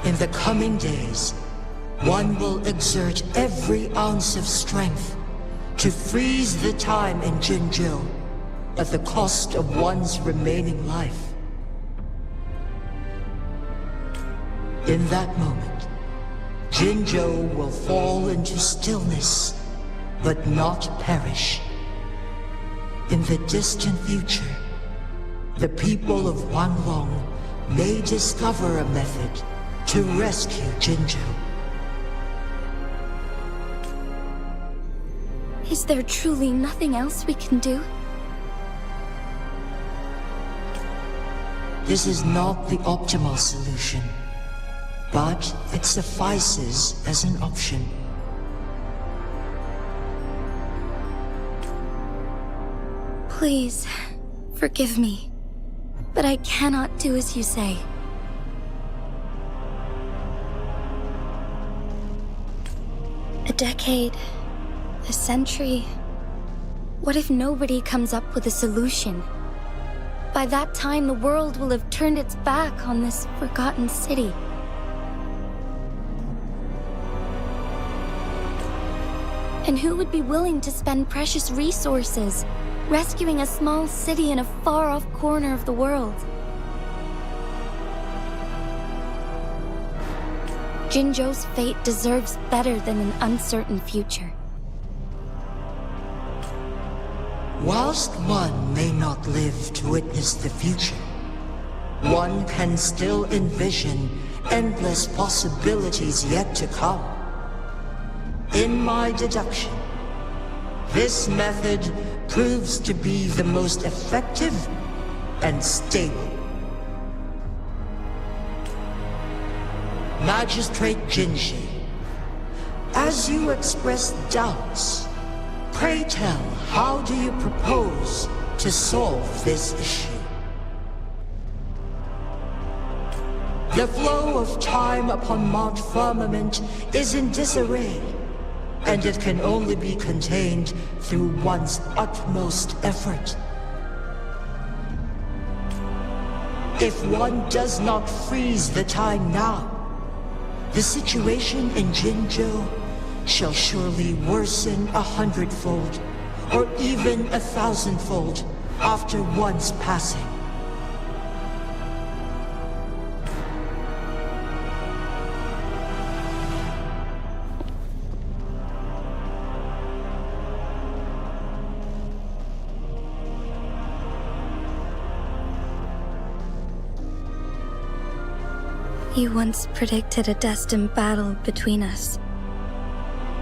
In the coming days, one will exert every ounce of strength to freeze the time in Jinzhou at the cost of one's remaining life. In that moment, Jinzhou will fall into stillness, but not perish. In the distant future, the people of Wanglong may discover a method to rescue Jinzhou. Is there truly nothing else we can do? This is not the optimal solution, but it suffices as an option. Please, forgive me, but I cannot do as you say. A decade, a century. What if nobody comes up with a solution? By that time, the world will have turned its back on this forgotten city. And who would be willing to spend precious resources rescuing a small city in a far-off corner of the world? Jinzhou's fate deserves better than an uncertain future. Whilst one may not live to witness the future, one can still envision endless possibilities yet to come. In my deduction, this method proves to be the most effective and stable. Magistrate Jinshi, as you express doubts, Pray tell, how do you propose to solve this issue? The flow of time upon Mount Firmament is in disarray, and it can only be contained through one's utmost effort. If one does not freeze the time now, the situation in Jinzhou shall surely worsen 100-fold, or even 1,000-fold, after one's passing. You once predicted a destined battle between us.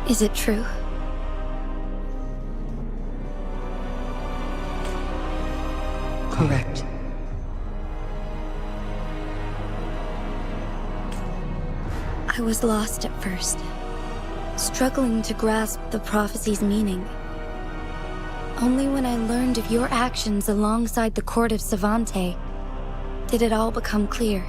Is it true? Correct. I was lost at first, struggling to grasp the prophecy's meaning. Only when I learned of your actions alongside the court of Savante did it all become clear.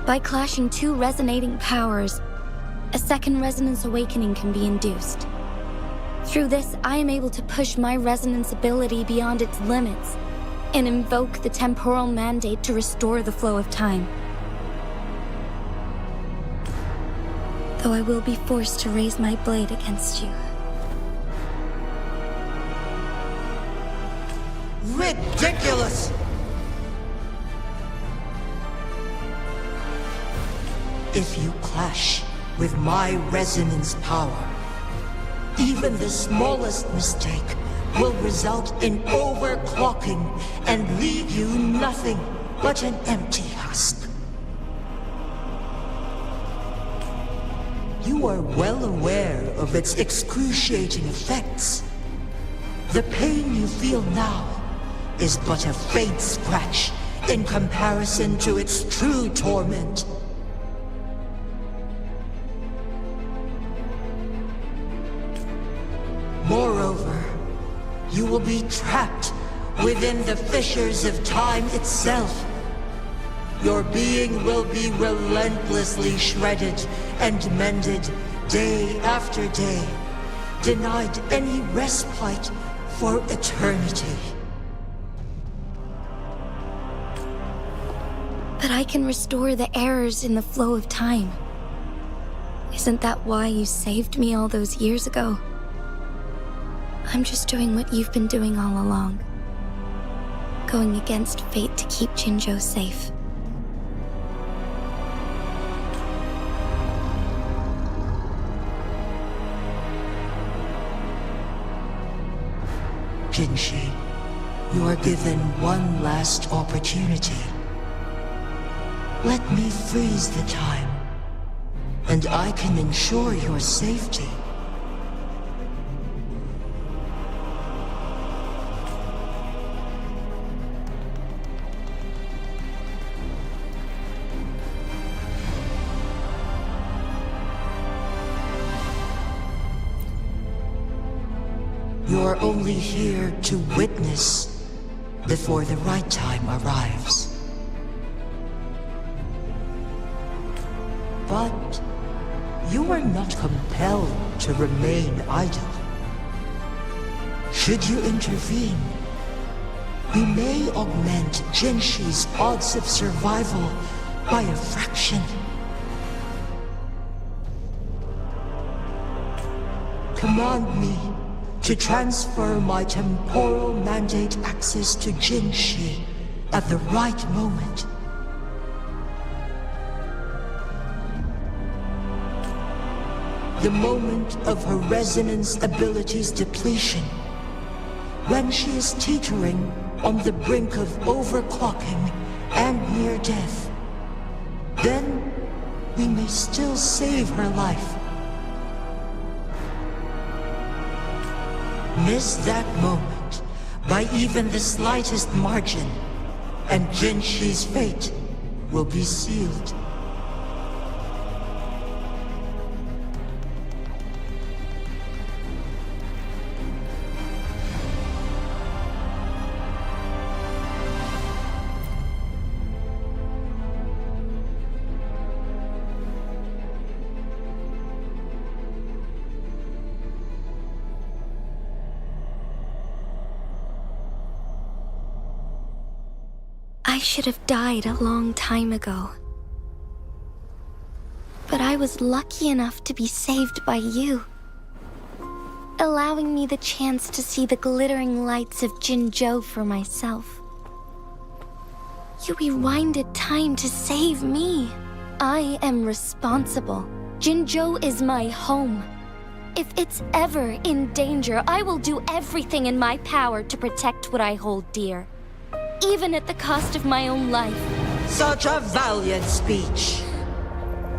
By clashing two resonating powers, a second resonance awakening can be induced. Through this, I am able to push my resonance ability beyond its limits and invoke the temporal mandate to restore the flow of time. Though I will be forced to raise my blade against you. Ridiculous! If you clash with my resonance power, even the smallest mistake will result in overclocking and leave you nothing but an empty husk. You are well aware of its excruciating effects. The pain you feel now is but a faint scratch in comparison to its true torment. Moreover, you will be trapped within the fissures of time itself. Your being will be relentlessly shredded and mended day after day, denied any respite for eternity. But I can restore the errors in the flow of time. Isn't that why you saved me all those years ago? I'm just doing what you've been doing all along. Going against fate to keep Jinzhou safe. Jinshi, you are given one last opportunity. Let me freeze the time, and I can ensure your safety. You're only here to witness before the right time arrives. But you are not compelled to remain idle. Should you intervene, we may augment Jinshi's odds of survival by a fraction. Command me to transfer my temporal mandate access to Jinshi at the right moment. The moment of her resonance ability's depletion, when she is teetering on the brink of overclocking and near death. Then we may still save her life. Miss that moment by even the slightest margin, and Jinshi's fate will be sealed. should have died a long time ago. But I was lucky enough to be saved by you, allowing me the chance to see the glittering lights of Jinzhou for myself. You rewinded time to save me. I am responsible. Jinzhou is my home. If it's ever in danger, I will do everything in my power to protect what I hold dear, even at the cost of my own life. Such a valiant speech.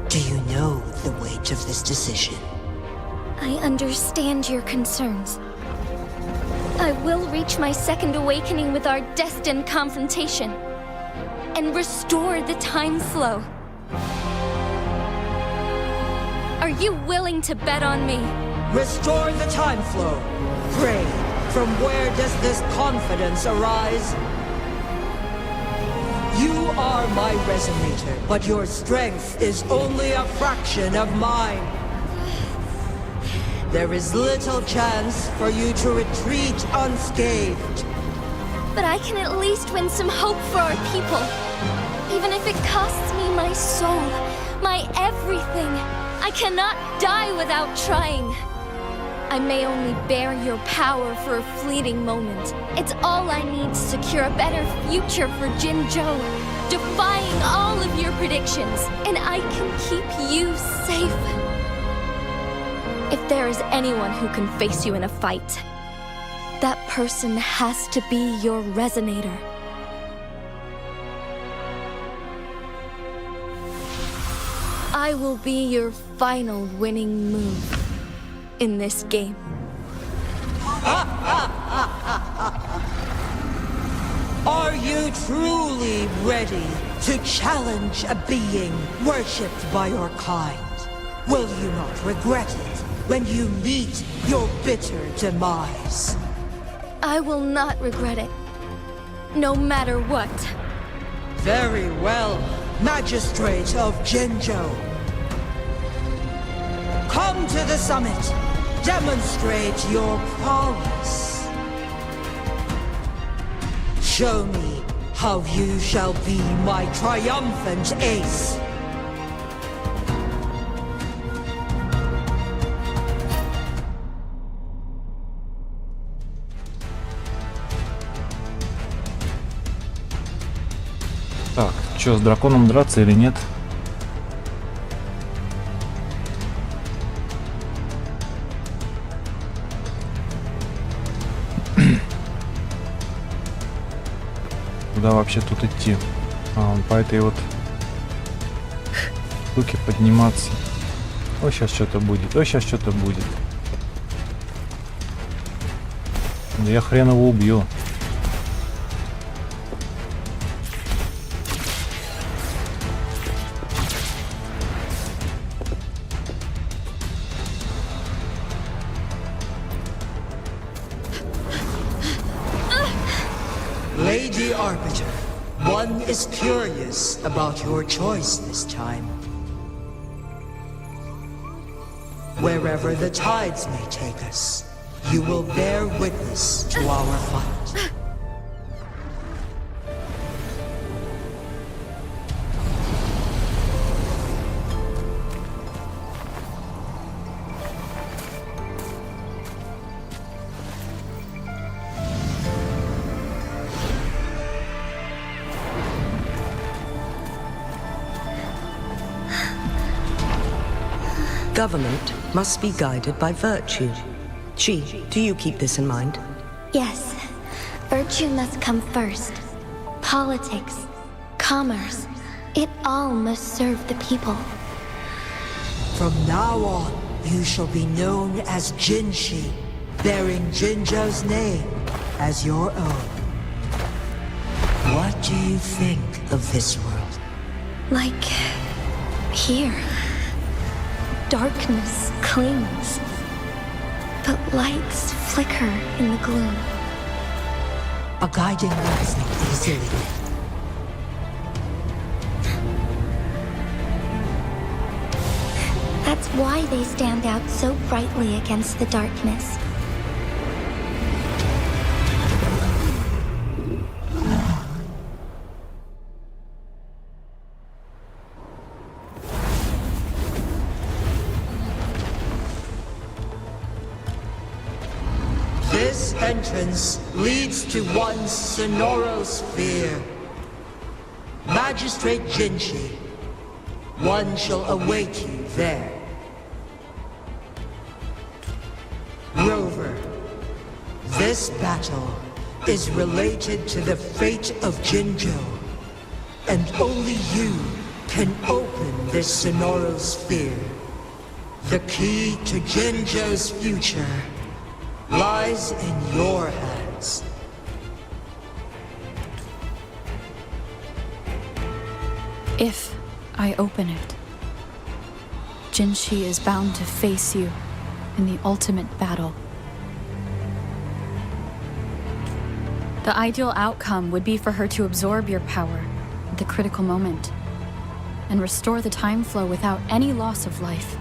Do you know the weight of this decision? I understand your concerns. I will reach my second awakening with our destined confrontation and restore the time flow. Are you willing to bet on me? Restore the time flow. Pray, from where does this confidence arise? You are my resonator, but your strength is only a fraction of mine. There is little chance for you to retreat unscathed. But I can at least win some hope for our people, even if it costs me my soul, my everything. I cannot die without trying. I may only bear your power for a fleeting moment. It's all I need to secure a better future for Jinzhou, defying all of your predictions, and I can keep you safe. If there is anyone who can face you in a fight, that person has to be your resonator. I will be your final winning move in this game. Are you truly ready to challenge a being worshipped by your kind? Will you not regret it when you meet your bitter demise? I will not regret it, no matter what. Very well, Magistrate of Jinzhou. Come to the summit. Demonstrate your prowess. Show me how you shall be my triumphant ace. Так, что, с драконом драться или нет? Куда вообще тут идти? Он по этой вот штуке подниматься. О, сейчас что-то будет. О, сейчас что-то будет. Да я хрен его убью. Lady Arbiter, one is curious about your choice this time. Wherever the tides may take us, you will bear witness to our fight. Government must be guided by virtue. Chi, do you keep this in mind? Yes, virtue must come first. Politics, commerce, it all must serve the people. From now on, you shall be known as Jinshi, bearing Jinzhou's name as your own. What do you think of this world? Like here. Darkness clings, but lights flicker in the gloom. A guiding light easily lit. That's why they stand out so brightly against the darkness. entrance leads to one Sonoro sphere. Magistrate Jinshi, one shall await you there. Rover, this battle is related to the fate of Jinzhou, and only you can open this Sonoro sphere. The key to Jinzhou's future lies in your hands. If I open it, Jinshi is bound to face you in the ultimate battle. The ideal outcome would be for her to absorb your power at the critical moment and restore the time flow without any loss of life.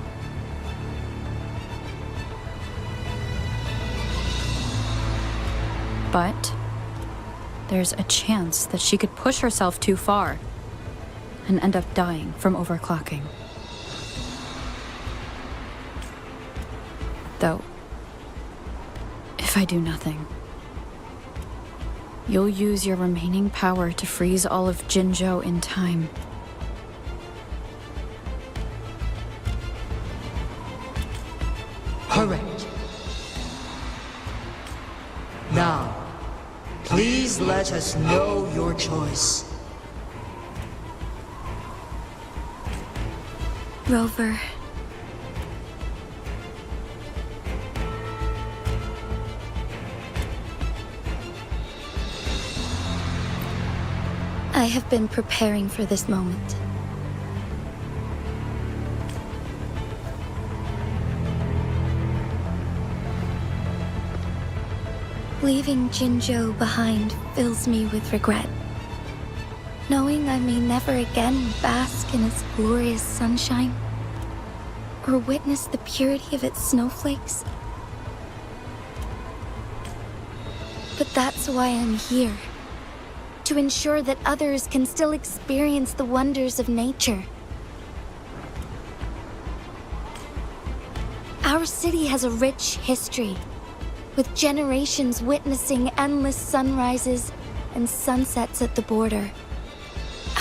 But there's a chance that she could push herself too far and end up dying from overclocking. Though, if I do nothing, you'll use your remaining power to freeze all of Jinzhou in time. Correct. Now, please let us know your choice. Rover. I have been preparing for this moment. Leaving Jinzhou behind fills me with regret. Knowing I may never again bask in its glorious sunshine, or witness the purity of its snowflakes. But that's why I'm here. To ensure that others can still experience the wonders of nature. Our city has a rich history, with generations witnessing endless sunrises and sunsets at the border.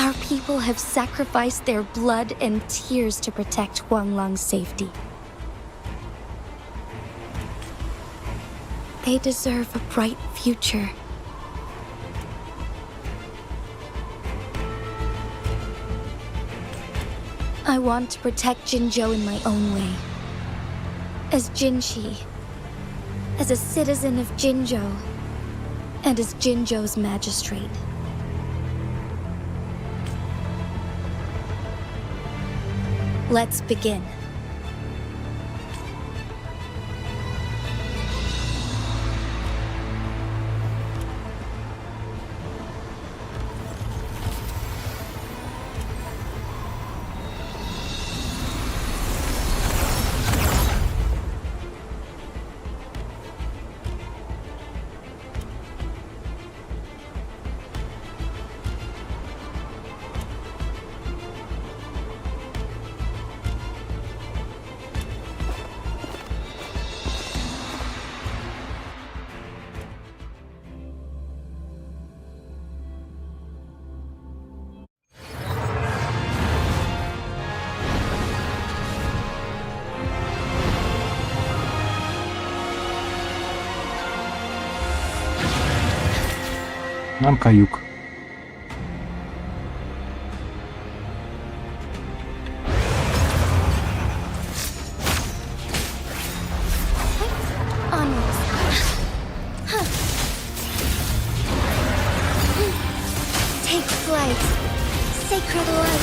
Our people have sacrificed their blood and tears to protect Huanglang's safety. They deserve a bright future. I want to protect Jinzhou in my own way. As Jinshi, as a citizen of Jinzhou, and as Jinzhou's magistrate. Let's begin. Нам каюк. Take flight, sacred light.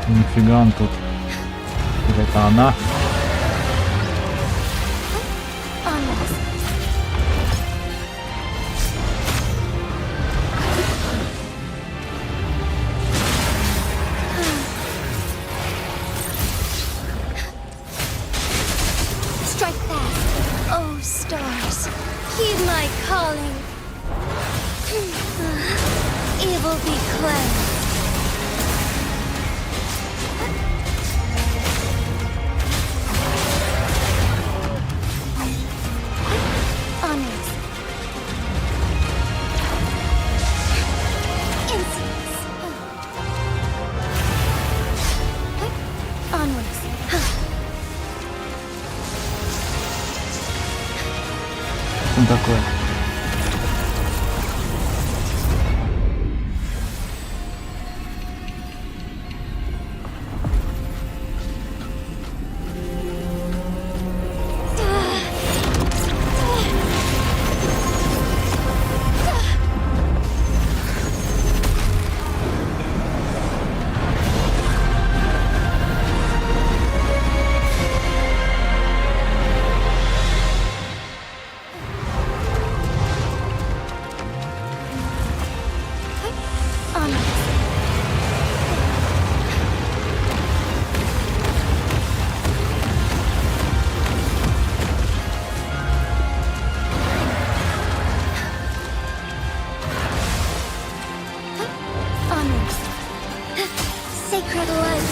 Нифига он тут. Это она. Strike fast. cleansed. Onwards. Insolence. Onwards. Что такое? Sacred light.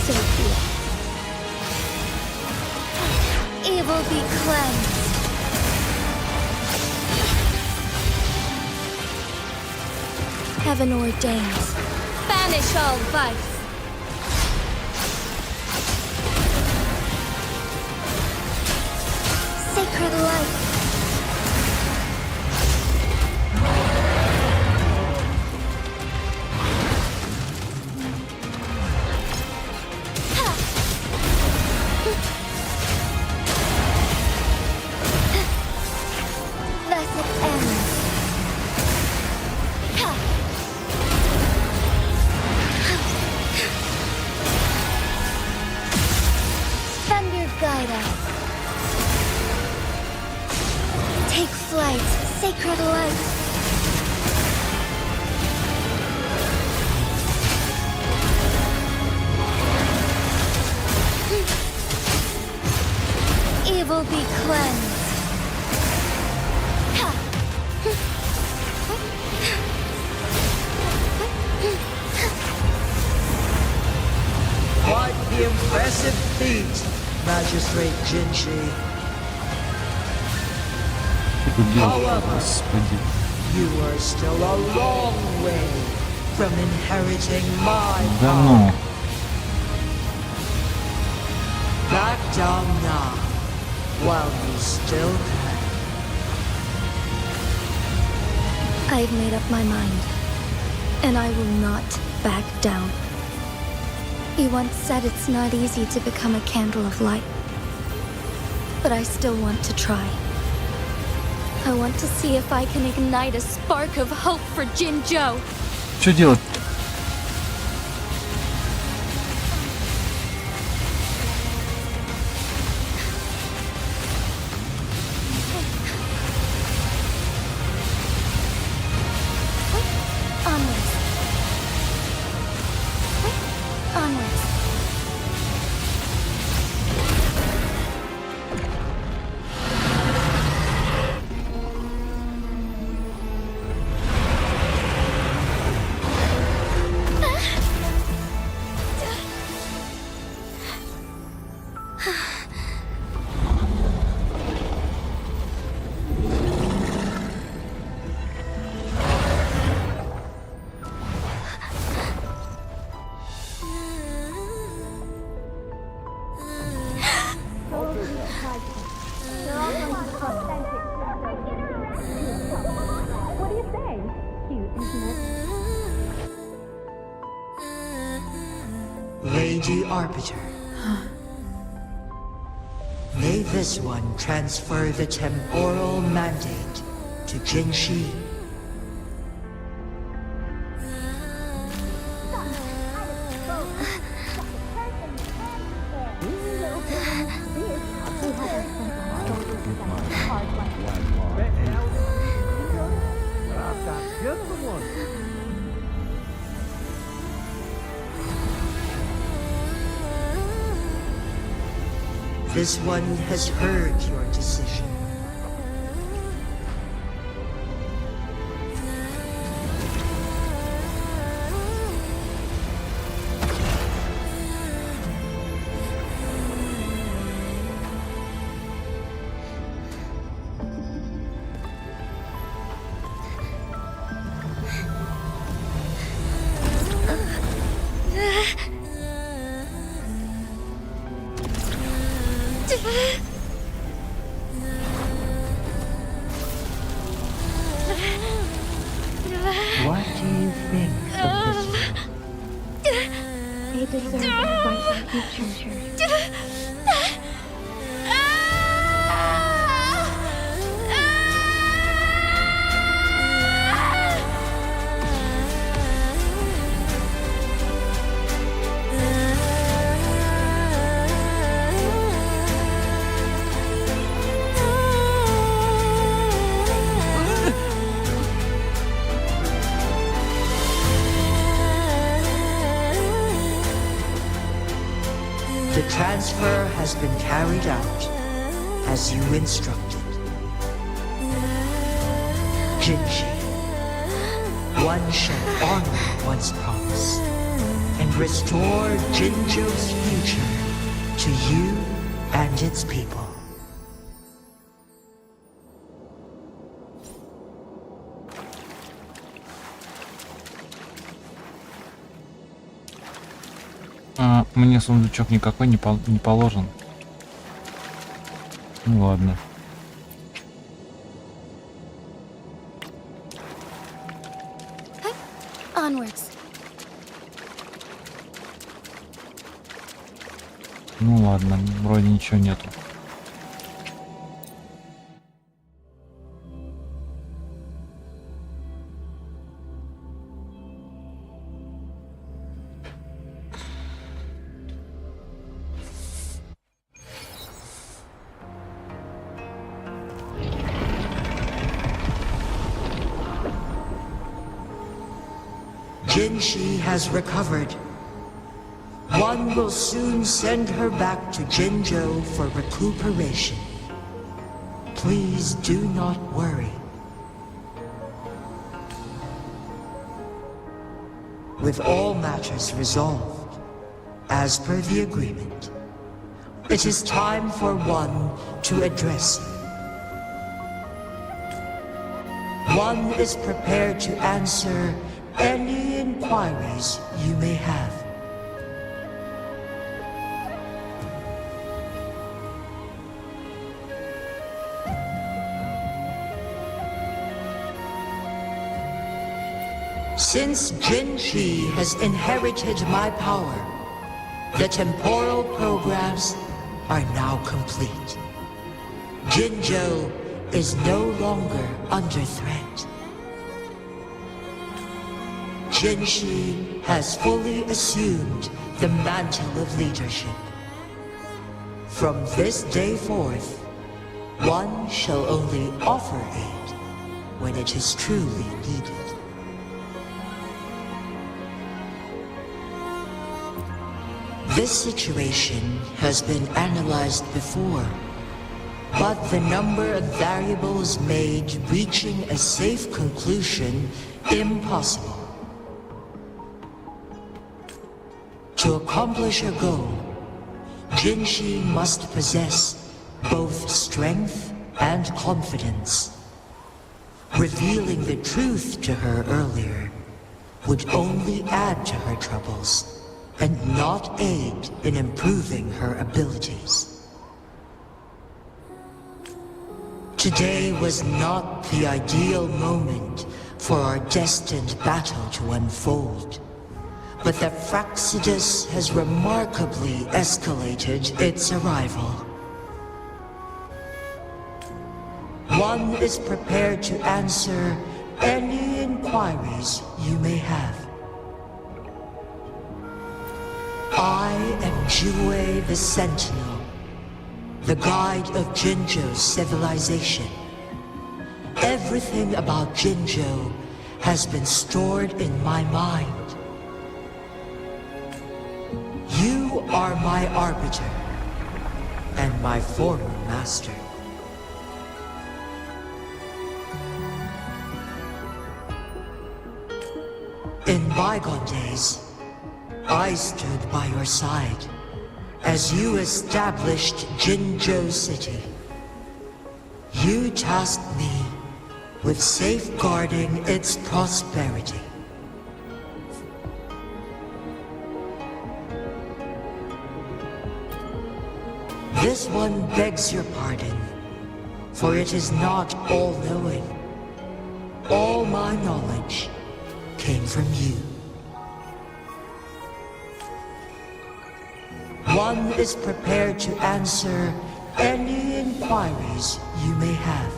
So be it. Evil be cleansed. Heaven ordains. Banish all vice. Sacred light. Thus it ends. Thunder guide us. Take flight, sacred light. Evil be cleansed. Quite the impressive feat, Magistrate Jinshi. However, you are still a long way from inheriting my Да power. ну. Back down now, while you still can. I've made up my mind, and I will not back down. You once said it's not easy to become a candle of light, but I still want to try. I want to see if I can ignite a spark of hope for Jinzhou. Что делать? Onwards. Onwards. Lady Arbiter. May this one transfer the temporal mandate to Jinshi. this one has heard your decision. What do you think of this one? They deserve a bright future. The transfer has been carried out as you instructed. Jinji, one shall honor one's promise and restore Jinjo's future to you and its people. Мне сундучок никакой не положен. Ну ладно. Onwards. Ну ладно, вроде ничего нету. Jinshi has recovered. One will soon send her back to Jinjo for recuperation. Please do not worry. With all matters resolved, as per the agreement, it is time for one to address you. One is prepared to answer any inquiries you may have. Since Jinshi has inherited my power, the temporal programs are now complete. Jinjo is no longer under threat. Jinshi has fully assumed the mantle of leadership. From this day forth, one shall only offer aid when it is truly needed. This situation has been analyzed before, but the number of variables made reaching a safe conclusion impossible. To accomplish her goal, Jinshi must possess both strength and confidence. Revealing the truth to her earlier would only add to her troubles and not aid in improving her abilities. Today was not the ideal moment for our destined battle to unfold, but the Fraxidus has remarkably escalated its arrival. One is prepared to answer any inquiries you may have. I am Jue the Sentinel, the guide of Jinjo's civilization. Everything about Jinjo has been stored in my mind. You are my arbiter, and my former master. In bygone days, I stood by your side as you established Jinzhou City. You tasked me with safeguarding its prosperity. This one begs your pardon, for it is not all-knowing. All my knowledge came from you. One is prepared to answer any inquiries you may have.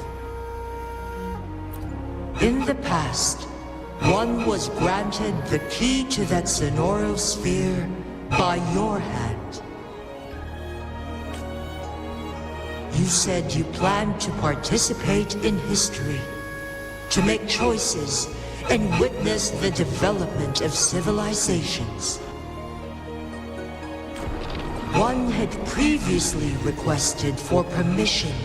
In the past, one was granted the key to that Sonoro sphere by your hand. You said you planned to participate in history, to make choices and witness the development of civilizations. One had previously requested for permission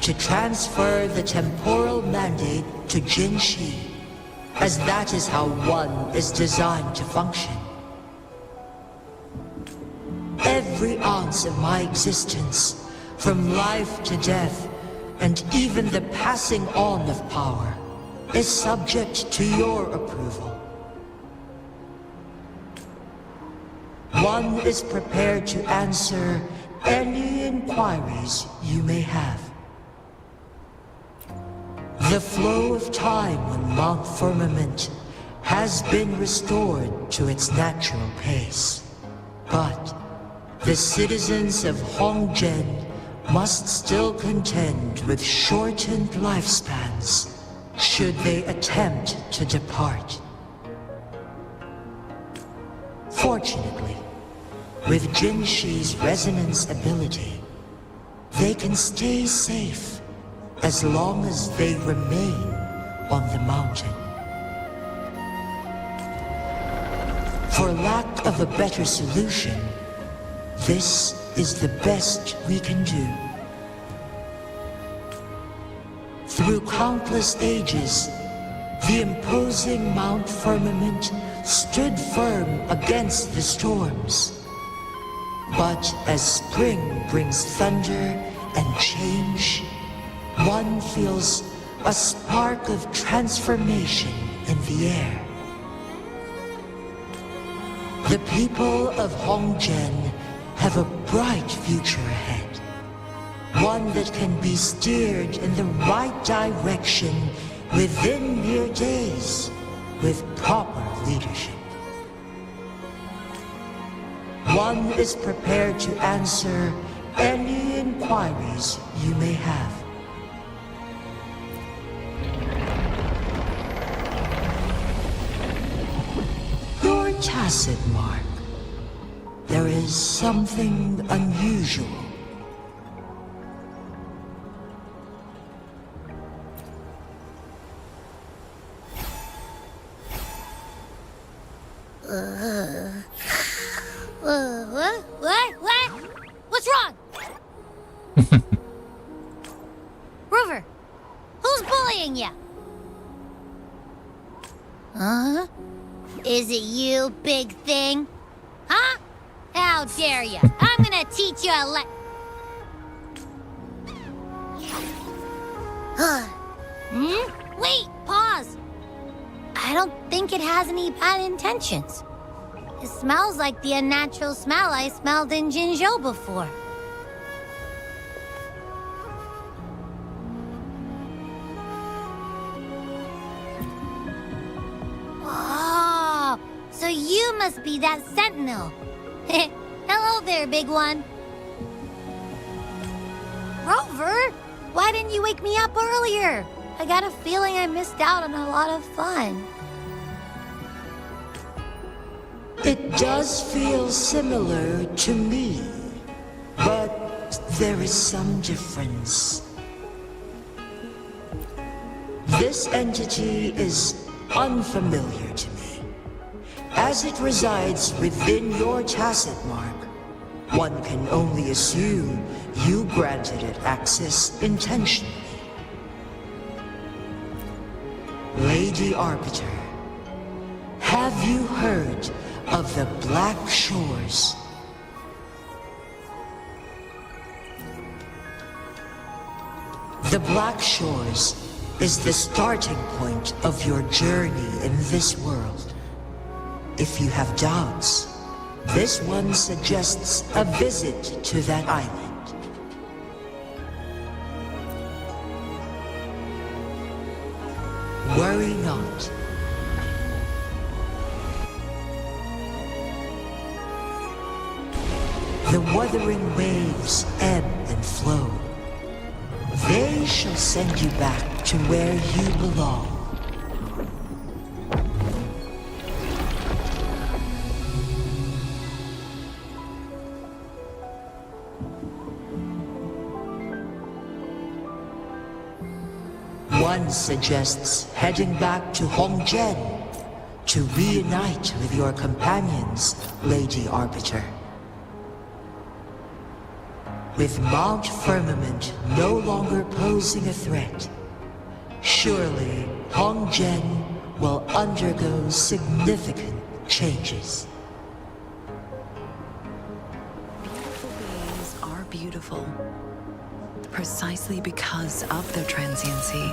to transfer the temporal mandate to Jinshi, as that is how one is designed to function. Every ounce of my existence, from life to death, and even the passing on of power, is subject to your approval. One is prepared to answer any inquiries you may have. The flow of time on Mount Firmament has been restored to its natural pace. But the citizens of Hongzhen must still contend with shortened lifespans should they attempt to depart. Fortunately, with Jinshi's resonance ability, they can stay safe as long as they remain on the mountain. For lack of a better solution, this is the best we can do. Through countless ages, the imposing Mount Firmament stood firm against the storms. But as spring brings thunder and change, one feels a spark of transformation in the air. The people of Hongzhen have a bright future ahead. One that can be steered in the right direction within mere days with proper leadership. One is prepared to answer any inquiries you may have. Your tacit mark. There is something unusual. What? What's wrong? Rover, who's bullying you? Huh? Is it you, big thing? Huh? How dare you? I'm gonna teach you a Wait, pause. I don't think it has any bad intentions. It smells like the unnatural smell I smelled in Jinzhou before. Oh, so you must be that sentinel. Hello there, big one. Rover, why didn't you wake me up earlier? I got a feeling I missed out on a lot of fun. It does feel similar to me, but there is some difference. This entity is unfamiliar to me. As it resides within your tacit mark, One can only assume you granted it access intentionally. Lady Arbiter, have you heard of the Black Shores? The Black Shores is the starting point of your journey in this world. If you have doubts, this one suggests a visit to that island. Worry not. The wuthering waves ebb and flow. They shall send you back to where you belong. One suggests heading back to Hongzhen to reunite with your companions, Lady Arbiter. With Mount Firmament no longer posing a threat, surely Hongzhen will undergo significant changes. Beautiful beings are beautiful, precisely because of their transiency.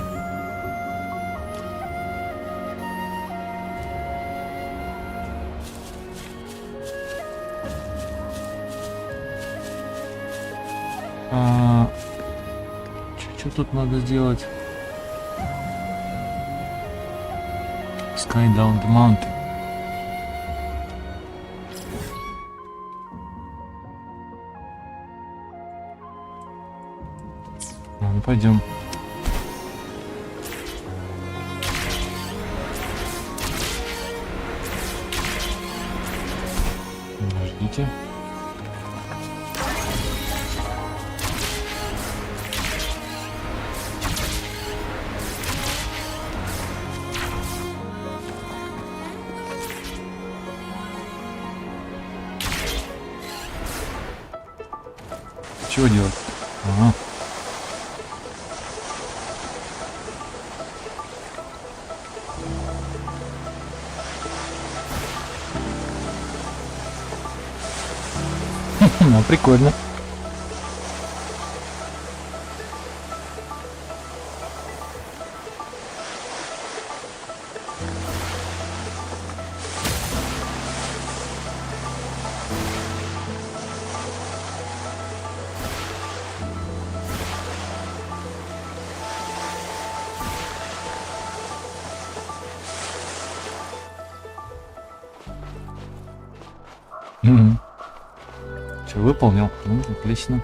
Что тут надо сделать? Sky down the mountain. Ну, пойдем. Подождите. Чего делать? Ага. Ну, прикольно. Все, выполнил. Ну, отлично.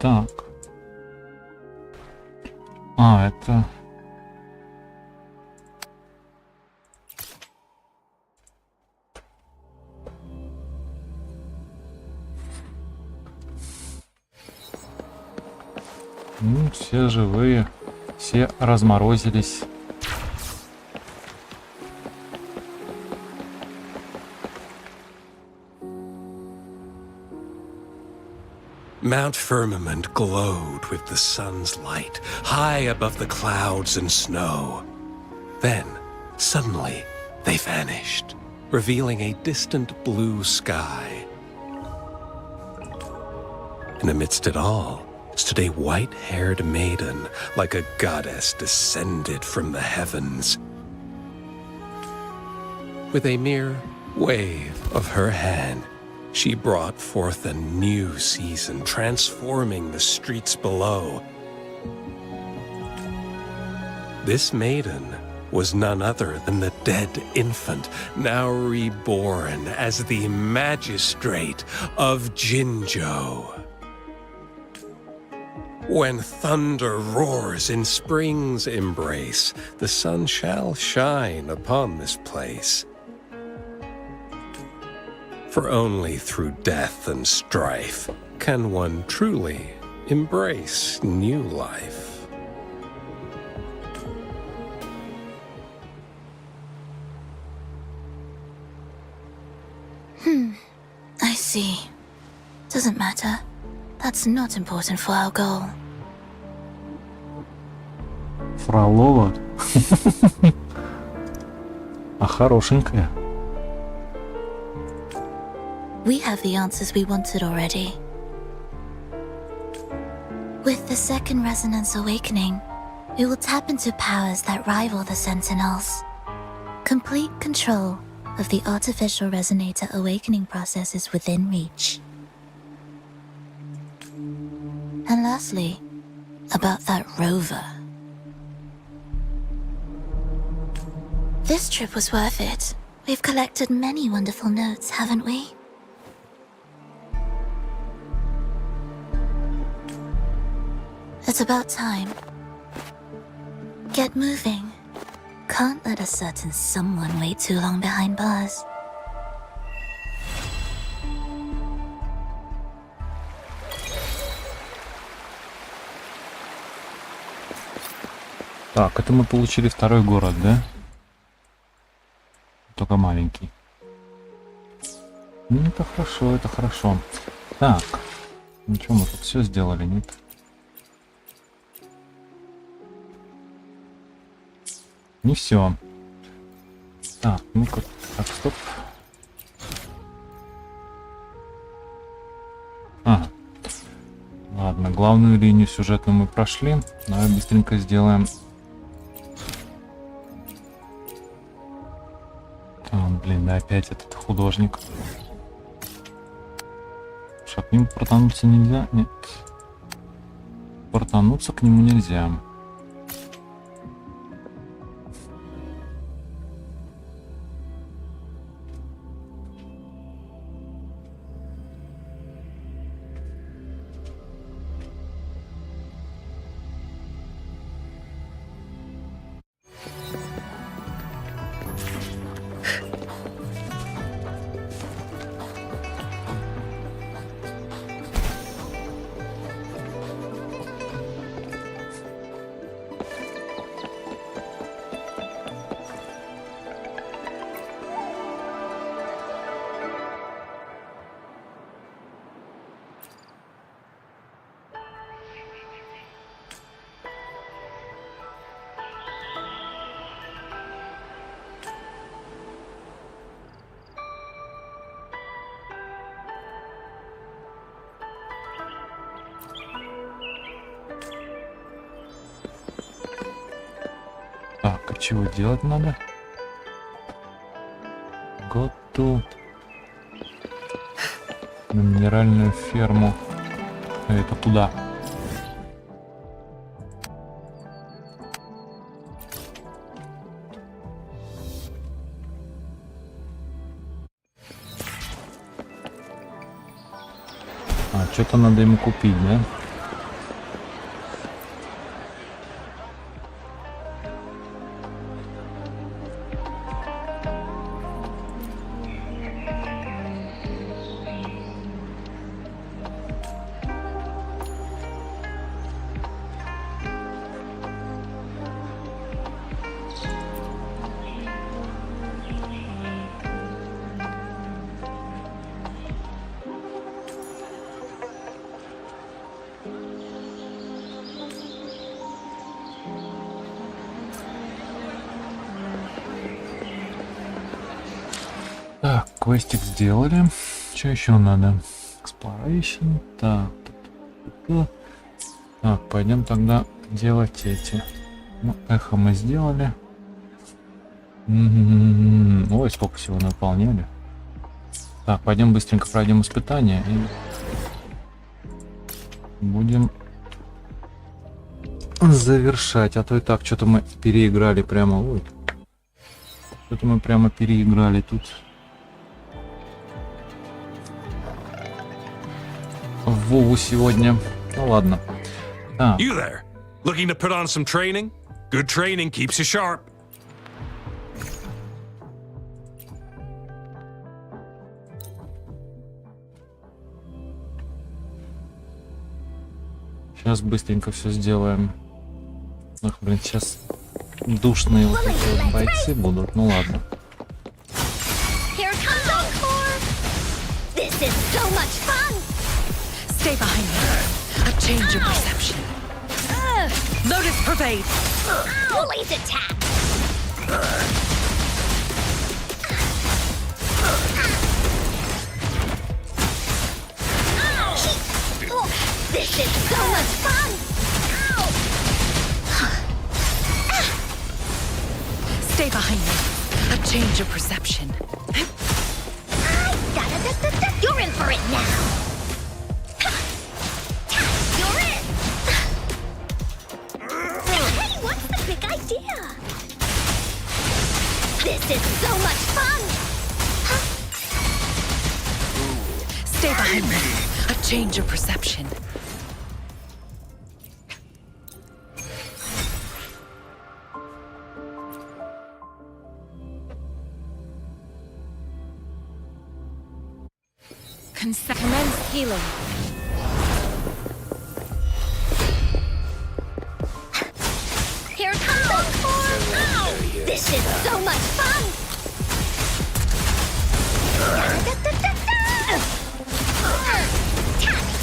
Так. Это... все живые, все разморозились. Mount Firmament glowed with the sun's light, high above the clouds and snow. Then, suddenly, they vanished, revealing a distant blue sky. And amidst it all stood a white-haired maiden, like a goddess descended from the heavens. With a mere wave of her hand, she brought forth a new season, transforming the streets below. This maiden was none other than the dead infant, now reborn as the magistrate of Jinzhou. When thunder roars in spring's embrace, the sun shall shine upon this place. For only through death and strife can one truly embrace new life. see. Doesn't matter. That's not important for our goal. Пролова. А хорошенькая. We have the answers we wanted already. With the second resonance awakening, we will tap into powers that rival the Sentinels. Complete control of the artificial resonator awakening process is within reach. And lastly, about that rover. This trip was worth it. We've collected many wonderful notes, haven't we? It's about time. Get moving. Can't let a certain someone wait too long behind bars. Так, это мы получили второй город, да? Только маленький. Ну, это хорошо, это хорошо. Так, ну что, мы тут все сделали, нет? Не все. Так, ну-ка, так, стоп. Ага. Ладно, главную линию сюжетную мы прошли. Давай быстренько сделаем. Блин, да опять этот художник. Что, к нему протонуться нельзя? Нет. Протонуться к нему нельзя. Так, а чего делать надо? Готу. На минеральную ферму. А это куда? А, что-то надо ему купить, да? Так, квестик сделали. Что еще надо? Exploration. Так, так, пойдем тогда делать эти. Ну, эхо мы сделали. Ой, сколько всего наполняли. Так, пойдем быстренько пройдем испытания и будем завершать. А то и так что-то мы переиграли прямо. Ой, что-то мы прямо переиграли тут. В Вову сегодня. Ну ладно. You there? Looking to put on some training? Good training keeps you sharp. Сейчас быстренько все сделаем. Ах, блин, сейчас душные вот эти вот бойцы будут. Ну ладно. Here comes Encore! This is so Stay behind me. A change of perception. Lotus pervade. Woolly's attack. This is so much fun! Stay behind me. A change of perception. You're in for it now! You're in! Hey, what's the big idea? This is so much fun! Stay behind me. A change of perception. Commence healing. Here comes Encore! This is so much fun!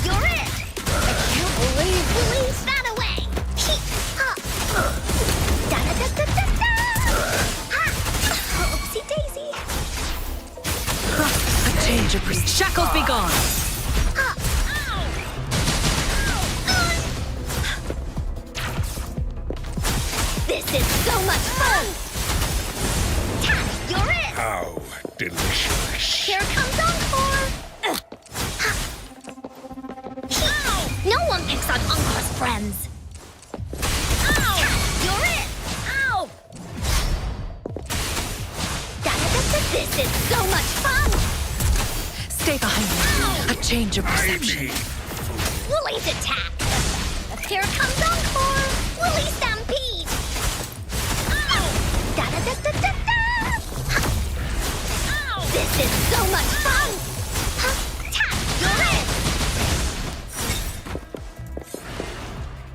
You're it! I can't believe Release that away! Oopsie daisy! A change of perception. Shackles be gone! This is so much fun! You're it! How delicious. Here comes Encore! No one picks on Encore's friends! You're it! This is so much fun! Stay behind me. A change of perception. Woolly's attack! Here comes Encore! Woolly stampede! This is so much fun! You're it!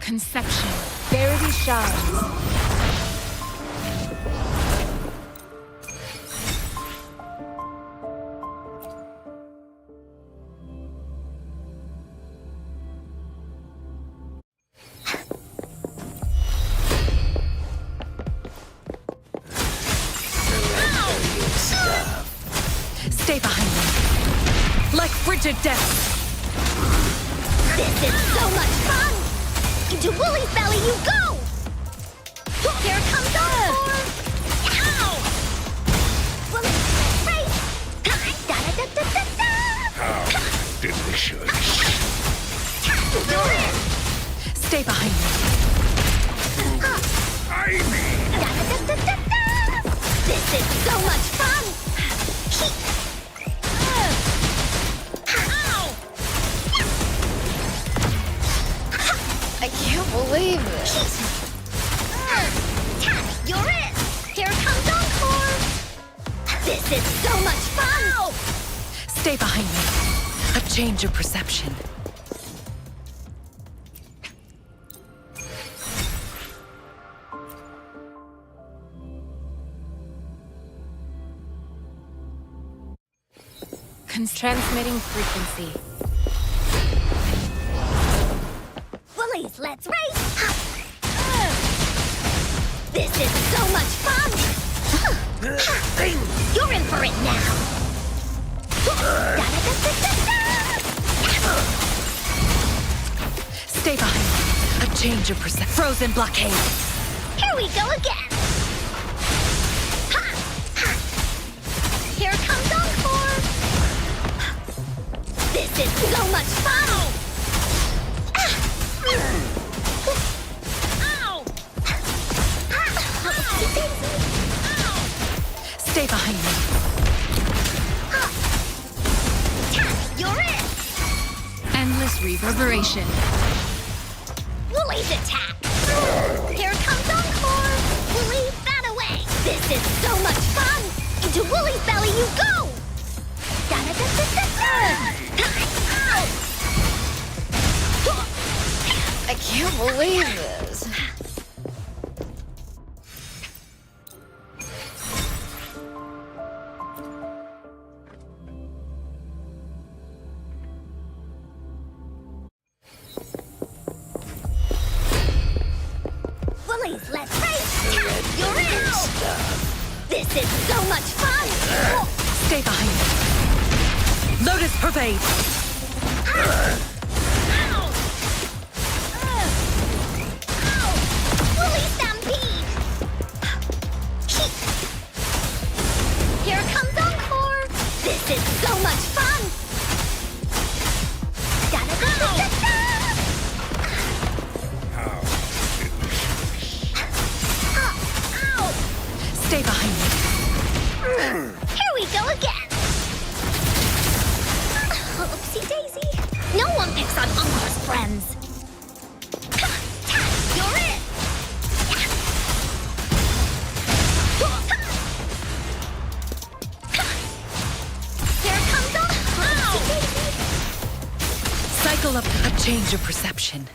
Conception. Verity shines. Stay behind me. Like frigid death. This is so much fun! Into Woolly's belly you go! Here comes Encore! Ow! Woolly, race! How delicious. You're in! Stay behind me. This is so much fun! I can't believe it. You're it! Here comes Encore! This is so much fun! Stay behind me. A change of perception. Transmitting frequency. Woolies, let's race! This is so much fun! You're in for it now! Stay behind me. A change of perception. Frozen blockade. Here we go again! Here comes Encore! This is so much fun! Stay behind me. You're it! Endless reverberation. Woolly's attack! Here comes Encore! Woolly, that away! This is so much fun! Into Woolly's belly you go! I can't believe this. This is so much fun! Stay behind me. Lotus pervade. Fully stampede! Here comes Encore! This is so much fun! Da-da-da-da-da-da! Ow! Stay behind me. Here we go again! Oopsie daisy! No one picks on Encore's friends! You're it! Here comes Oopsie daisy! Cycle up a change of perception.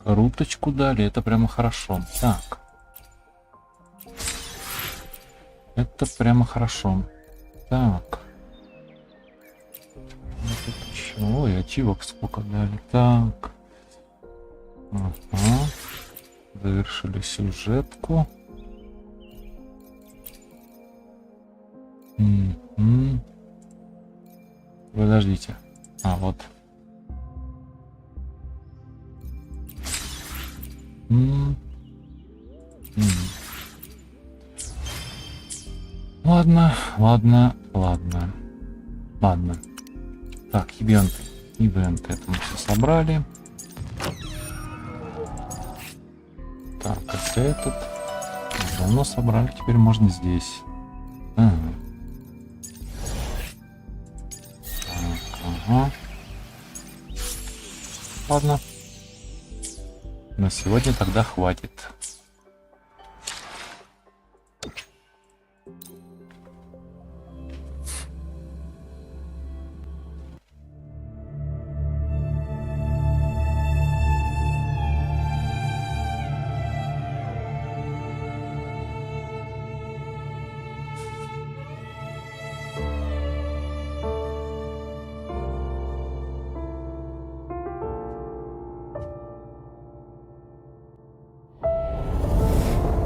Руточку дали, это прямо хорошо. Так. Это прямо хорошо. Так. Ой, ачивок сколько дали. Так. Ага. Завершили сюжетку. Подождите. А, вот. Ладно. Так, ивенты. Это мы все собрали. Так, это этот. Давно собрали, теперь можно здесь. Ага. Так, ага. Ладно. На сегодня тогда хватит.